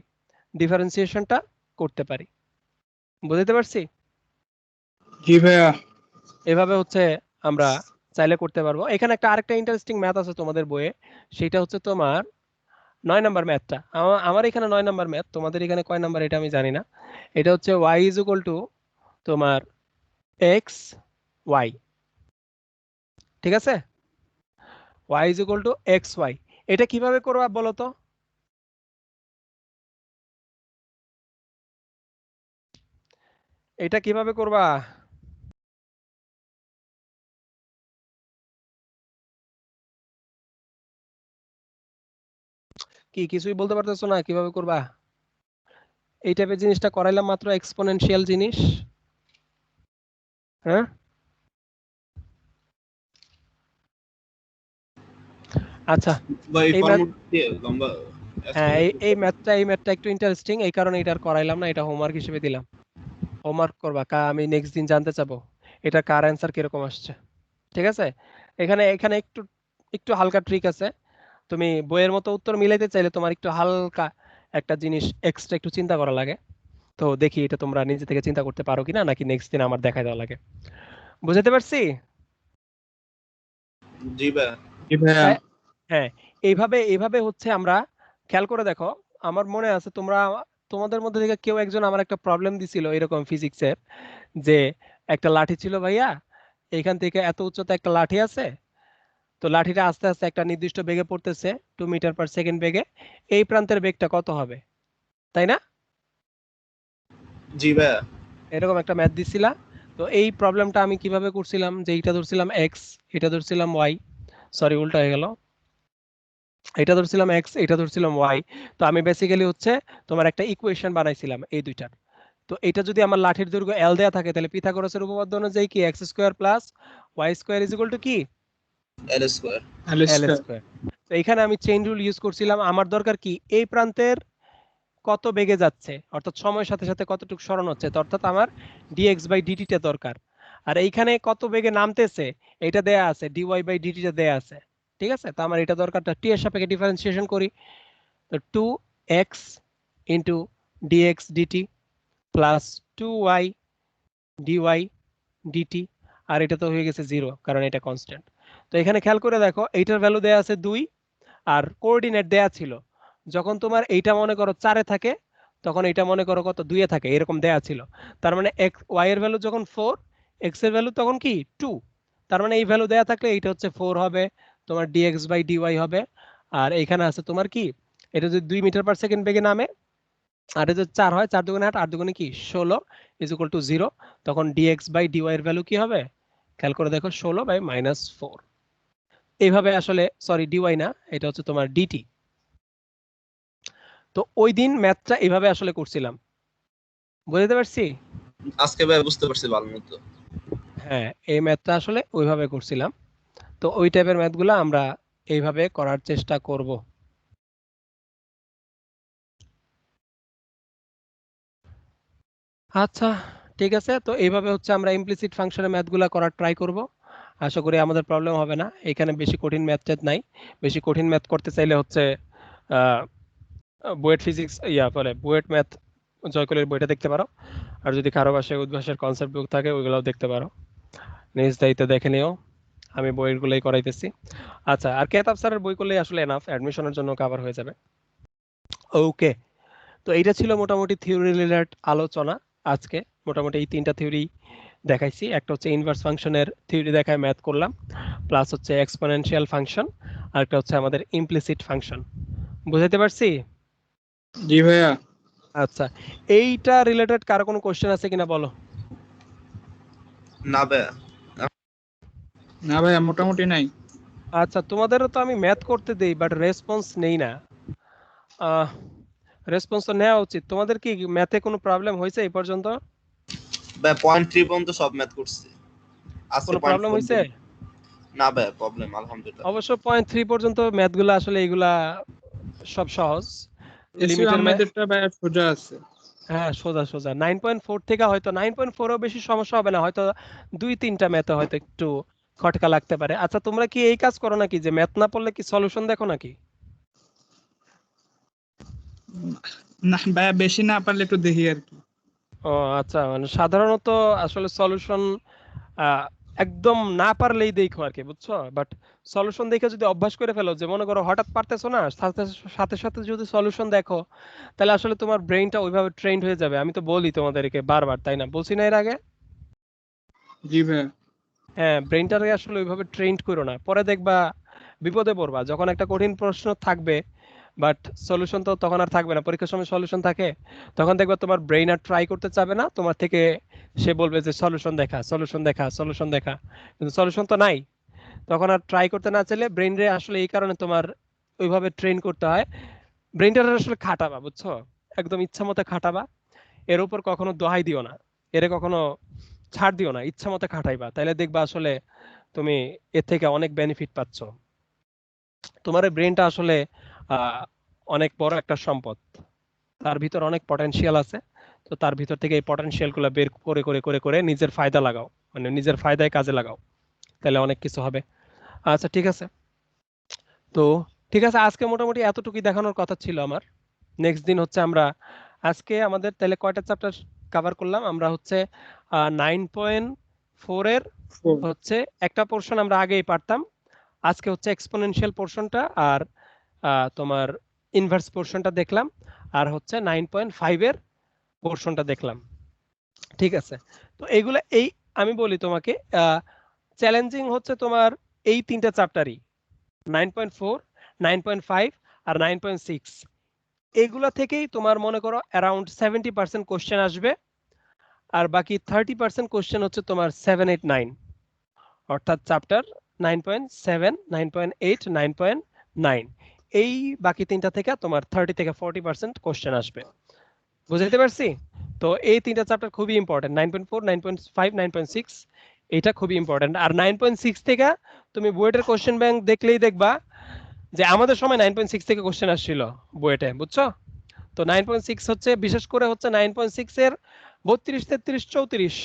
ডিফারেন্সিয়েশনটা করতে পারি। বুঝাইতে পারছি? জি ভাইয়া। এভাবে হচ্ছে আমরা চাইলে করতে পারবো। এখানে একটা আরেকটা ইন্টারেস্টিং ম্যাথ আছে তোমাদের বইয়ে, সেটা হচ্ছে তোমার 9 নাম্বার ম্যাথটা। আমার এখানে 9 নাম্বার ম্যাথ, তোমাদের এখানে কয় নাম্বার এটা আমি জানি না। এটা হচ্ছে y ইজ ইকুয়াল টু তোমার x y, ঠিক আছে, y is equal two x y। এটা কিভাবে করবা বলো তো? এটা কিভাবে করবা? কি কিছুই বলতে পারতেছো না কিভাবে করবা? এই টাইপের জিনিসটা করাইলাম মাত্র, এক্সপোনেনশিয়াল জিনিস। হ্যাঁ আচ্ছা, ভাই এই ম্যাথ, ফর্মুলা দিয়ে লম্বা হ্যাঁ exponential এই ম্যাথটা একটু ইন্টারেস্টিং, এই কারণে এটা আর করাইলাম না, এটা হোমওয়ার্ক হিসেবে দিলাম। হোমওয়ার্ক করবা, আমি নেক্সট দিন জানতে চাবো এটা কার অ্যান্সার কিরকম আসছে, ঠিক আছে। এখানে এখানে একটু একটু হালকা ট্রিক আছে। তুমি বইয়ের মতো উত্তর মিলাইতে চাইলে তোমার একটু হালকা একটা জিনিস এক্সট্রা একটু চিন্তা করা লাগে। তো দেখি এটা তোমরা নিজে থেকে চিন্তা করতে পারো কিনা, নাকি নেক্সট দিন আমার দেখাই দেওয়া লাগে। বুঝাতে পারছি? জি ভাই। জি ভাইয়া। হ্যাঁ হ্যাঁ, এইভাবে এইভাবে হচ্ছে আমরা, খেয়াল করে দেখো, আমার মনে আছে তোমরা, তোমাদের মধ্যে থেকে কেউ একজন আমার একটা প্রবলেম দিছিল এরকম ফিজিক্সের, যে একটা লাঠি ছিল ভাইয়া, এইখান থেকে এত উচ্চতা একটা লাঠি আছে, তো লাঠিটা আস্তে আস্তে একটা নির্দিষ্ট বেগে পড়তেছে, 2 মিটার পার সেকেন্ড বেগে, এই প্রান্তের বেগটা কত হবে, তাই না? জি ভাই। এরকম একটা ম্যাথ দিছিলা। তো এই প্রবলেমটা আমি কিভাবে করছিলাম, যে এইটা ধরছিলাম এক্স, এটা ধরছিলাম ওয়াই, সরি উল্টা হয়ে গেল, এটা ধরছিলাম এক্স, এটা ধরছিলাম ওয়াই। তো আমি বেসিক্যালি হচ্ছে তোমার একটা ইকুয়েশন বানাইছিলাম এই দুইটার। তো এটা যদি আমার লাঠির দৈর্ঘ্য এল দেয়া থাকে, তাহলে পিথাগোরাসের উপপাদ্য অনুযায়ী কি x square plus y square is equal to কি এল স্কয়ার। এল স্কোয়ার। তো এখানে আমি চেইন রুল ইউজ করছিলাম, আমার দরকার কি এই প্রান্তের কত বেগে যাচ্ছে, অর্থাৎ সময়ের সাথে সাথে কতটুকু সরণ হচ্ছে, তো অর্থাৎ আমার ডিএক্স বাই ডিটিটা দরকার। আর এইখানে কত বেগে নামতেছে এটা দেয়া আছে, ডিওয়াই বাই ডিটিটা দেয়া আছে, ঠিক আছে। তো আমার এটা দরকারটা টি এর সাপেক্ষে ডিফারেন্সিয়েশন করি, তো 2x into dx dt plus 2y dy dt, আর এটা তো হয়ে গেছে 0 কারণ এটা কনস্ট্যান্ট। তো এখানে খেয়াল করে দেখো এইটার ভ্যালু দেয়া আছে 2, আর কোঅর্ডিনেট দেয়া ছিল, যখন তোমার এইটা মনে করো 4-এ থাকে, তখন এটা মনে করো কত 2-এ থাকে, এরকম দেয়া ছিল। তার মানে x y এর ভ্যালু যখন 4, x এর ভ্যালু তখন কি 2। তার মানে এই ভ্যালু দেয়া থাকলে এইটা হচ্ছে 4 হবে, তোমার dx বাই dy হবে। আর এইখানে আছে তোমার কি, এটা যদি 2 মিটার পার সেকেন্ড বেগে নামে, আর এটা যদি 4 হয়, 4 দুগুণে 8, 8 দুগুণে কি 16 ইজ ইকুয়াল টু 0, তখন dx বাই dy এর ভ্যালু কি হবে, খেয়াল করে দেখো 16/-4। এইভাবে আসলে, সরি ডিওয়াই না, এটা হচ্ছে তোমার ডিটি। তো ওই দিন ম্যাথটা এইভাবে আসলে করছিলাম। বুঝতে পারছি? আজকে ভাই বুঝতে পারছি ভালো মতো। হ্যাঁ, এই ম্যাথটা আসলে ওইভাবে করছিলাম। তো ওই টাইপের ম্যাথগুলো আমরা এইভাবে করার চেষ্টা করব। আচ্ছা, ঠিক আছে, তো এইভাবে হচ্ছে আমরা ইমপ্লিসিট ফাংশনের ম্যাথগুলো করার ট্রাই করব। আশা করি আমাদের প্রবলেম হবে না, এখানে বেশি কঠিন ম্যাথ ট্যাথ নাই। বেশি কঠিন ম্যাথ করতে চাইলে হচ্ছে আহ, বুয়েট ফিজিক্স বলে বুয়েট ম্যাথ জয়কলের বইটা দেখতে পারো। আর যদি কারো বাসায় উদ্ভাসের কনসেপ্ট বুক থাকে ওইগুলোও দেখতে পারো, নিজ দায়িত্বে দেখে নিও, আমি বইগুলোই করাইতেছি। আচ্ছা, আর কেতাব স্যারের বই করলেই আসলে এনাফ, অ্যাডমিশনের জন্য কভার হয়ে যাবে। ওকে, তো এইটা ছিল মোটামুটি থিওরি রিলেটেড আলোচনা আজকে। মোটামুটি এই 3টা থিওরি দেখাইছি, একটা হচ্ছে ইনভার্স ফাংশনের থিওরি দেখায় ম্যাথ করলাম, প্লাস হচ্ছে এক্সপোনেনশিয়াল ফাংশন, আর একটা হচ্ছে আমাদের ইমপ্লিসিট ফাংশন। বুঝাইতে পারছি? জি ভাইয়া। আচ্ছা, এইটা রিলেটেড কারো কোনো কোশ্চেন আছে কিনা বলো। না ভাই। না ভাইয়া, মোটামুটি নাই। আচ্ছা, তোমাদেরও তো আমি ম্যাথ করতে দেই বাট রেসপন্স নেই না। রেসপন্স তো নেওয়া উচিত। তোমাদের কি ম্যাথে কোনো প্রবলেম হয়েছে এই পর্যন্ত? ভাই পয়েন্ট 3 পর্যন্ত সব ম্যাথ করছি। আজকে কোনো পয়েন্ট প্রবলেম 4 হয়েছে? দিন। না ভাইয়া প্রবলেম আলহামদুলিল্লাহ। অবশ্য 0.3 পর্যন্ত ম্যাথগুলো আসলে এগুলা সব সহজ। এসি লিমিটের আমাদেরটা ভাইয়া সোজা আছে। হ্যাঁ সোজা সোজা 9.4 থেকে হয়তো 9.4ও বেশি সমস্যা হবে না, হয়তো 2-3টা ম্যাথে হয়তো একটু খটকা লাগতে পারে। আচ্ছা তোমরা কি এই কাজ করো নাকি যে ম্যাথ না পড়লে কি সলিউশন দেখো নাকি? না ভাইয়া, বেশি না পারলে একটু দেখি আর কি। ও আচ্ছা, মানে সাধারণত আসলে সলিউশন একদম না পারলেই দেখো আর কি, বুঝছো? বাট সলিউশন দেখে যদি অভ্যাস করে ফেলো, যে মনে করো হঠাৎ পারতেছো না, সাথে সাথে সাথে যদি সলিউশন দেখো, তাহলে আসলে তোমার ব্রেইনটা ওইভাবে ট্রেন্ড হয়ে যাবে। আমি তো বলি তোমাদেরকে বারবার, তাই না? বলছি না এর আগে? জি ভাইয়া। হ্যাঁ, ব্রেইনটাকে আসলে ওইভাবে ট্রেন্ড করো না, পরে দেখবা বিপদে পড়বা। যখন একটা কঠিন প্রশ্ন থাকবে বাট সলিউশন তো তখন আর থাকবে না, পরীক্ষার সময় সলিউশন থাকে, তখন দেখবা তোমার ব্রেইন আর ট্রাই করতে চাবে না তোমার থেকে। সে বলবে যে সলিউশন দেখা, সলিউশন দেখা, সলিউশন দেখা, কিন্তু সলিউশন তো নাই। তখন আর ট্রাই করতে না চাইলে ব্রেইন রে আসলে এই কারণে তোমার ওইভাবে ট্রেন করতে হয়। ব্রেইনটা আসলে খাটাবা, বুঝছো? একদম ইচ্ছা মতো খাটাবা। এর উপর কখনো দোহাই দিও না, এর কখনো ছাড় দিও না, ইচ্ছা মতো খাটাইবা, তাইলে দেখবা আসলে তুমি এর থেকে অনেক বেনিফিট পাচ্ছ। তোমার ব্রেনটা আসলে আহ, অনেক বড় একটা সম্পদ, তার ভিতর অনেক পটেনশিয়াল আছে। তো তার ভিতর থেকে এই পটেনশিয়াল গুলা বের করে করে করে করে নিজের ফায়দা লাগাও, মানে নিজের ফায়দায় কাজে লাগাও, তাহলে অনেক কিছু হবে। আচ্ছা ঠিক আছে। তো ঠিক আছে, আজকে মোটামুটি এতটুকুই দেখানোর কথা ছিল আমার। নেক্সট দিন হচ্ছে আমরা, আজকে আমাদের তাহলে কয়টা চ্যাপ্টার কভার করলাম আমরা? হচ্ছে 9.4 এর Four. হচ্ছে একটা পোর্শন আমরা আগেই পারতাম, আজকে হচ্ছে এক্সপোনেনশিয়াল পোর্শনটা আর তোমার ইনভার্স পোর্শনটা দেখলাম, আর হচ্ছে 9.5 এর পোর্শনটা দেখলাম। ঠিক আছে, তো এইগুলা এই আমি বলি তোমাকে, চ্যালেঞ্জিং হচ্ছে তোমার এই তিনটা চ্যাপ্টারই, 9.4, 9.5 আর 9.6। এগুলা থেকেই তোমার মনে করো অ্যারাউন্ড 70% কোশ্চেন আসবে, আর বাকি 30% কোশ্চেন হচ্ছে তোমার 7, 8, 9, অর্থাৎ চ্যাপ্টার 9.7, 9.8, 9.9। এই বাকি তিনটা থেকে তোমার 30 থেকে 40% কোশ্চেন আসবে। বুঝাইতে পারছি? তো এই তিনটা চ্যাপ্টার খুবই ইম্পর্টেন্ট, 9.4, 9.5, 9.6, এটা খুবই ইম্পর্টেন্ট। আর 9.6 থেকে তুমি বুয়েটের কোশ্চেন ব্যাংক দেখলেই দেখবা যে আমাদের সময় 9.6 থেকে কোশ্চেন আসছিল বুয়েটে, বুঝছো? তো 9.6 হচ্ছে বিশেষ করে হচ্ছে 9.6 এর 32, 33, 34,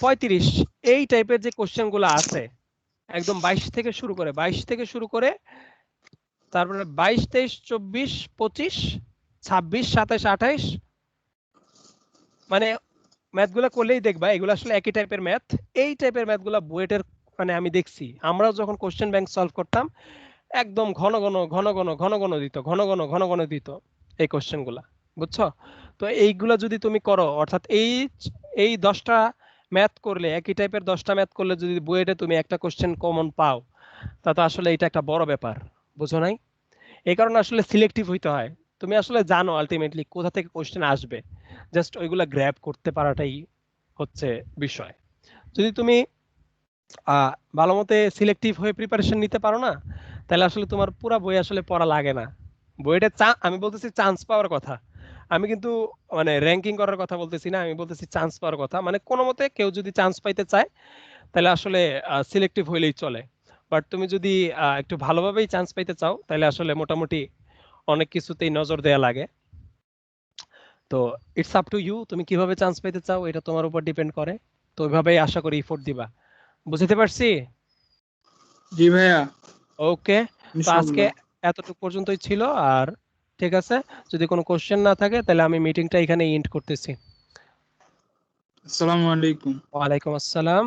35 এই টাইপের যে কোশ্চেন গুলো আছে, একদম 22 থেকে শুরু করে, 22 থেকে শুরু করে তারপরে 22, 23, 24, 25, 26, 27, 28, মানে ম্যাথগুলো করলেই দেখবা এগুলো আসলে একই টাইপের ম্যাথ। এই টাইপের ম্যাথগুলো বুয়েটের, মানে আমি দেখছি আমরাও যখন কোশ্চেন ব্যাংক সলভ করতাম, একদম ঘন ঘন ঘন ঘন ঘন ঘন দিত, ঘন ঘন ঘন ঘন দিত এই কোশ্চেন গুলা, বুঝছো? তো এইগুলা যদি তুমি করো, অর্থাৎ এই 10টা ম্যাথ করলে, একই টাইপের 10টা ম্যাথ করলে যদি বুয়েটে তুমি একটা কোশ্চেন কমন পাও, তা তো আসলে এটা একটা বড় ব্যাপার, বুঝো নাই? এই কারণে আসলে সিলেক্টিভ হইতে হয়। তুমি আসলে জানো আলটিমেটলি কোথা থেকে কোশ্চেন আসবে, জাস্ট ওইগুলা গ্র্যাব করতে পারাটাই হচ্ছে বিষয়। যদি তুমি আহ ভালো মতে সিলেক্টিভ হয়ে প্রিপারেশন নিতে পারো না, তাহলে আসলে তোমার পুরা বই আসলে পড়া লাগে না। বইটা আমি বলতেছি চান্স পাওয়ার কথা, আমি কিন্তু মানে র্যাঙ্কিং করার কথা বলতেছি না, আমি বলতেছি চান্স পাওয়ার কথা। মানে কোনো মতে কেউ যদি চান্স পাইতে চায় তাহলে আসলে সিলেক্টিভ হইলেই চলে। বাট তুমি যদি একটু ভালোভাবেই চান্স পাইতে চাও, তাহলে আসলে মোটামুটি অনেক কিছুতেই নজর দেয়া লাগে। তো ইটস আপ টু ইউ, তুমি কিভাবে চান্স পাইতে চাও এটা তোমার উপর ডিপেন্ড করে। তো ওইভাবেই আশা করি এফোর্ট দিবা। বুঝতে পারছি? জি ভাইয়া। ওকে, তো আজকে ইনশাআল্লাহ। এতটুকু পর্যন্তই ছিল। আর ঠিক আছে, যদি কোনো কোশ্চেন না থাকে তাহলে আমি মিটিংটা এখানে এন্ড করতেছি। আসসালামু আলাইকুম। ওয়ালাইকুম আসসালাম।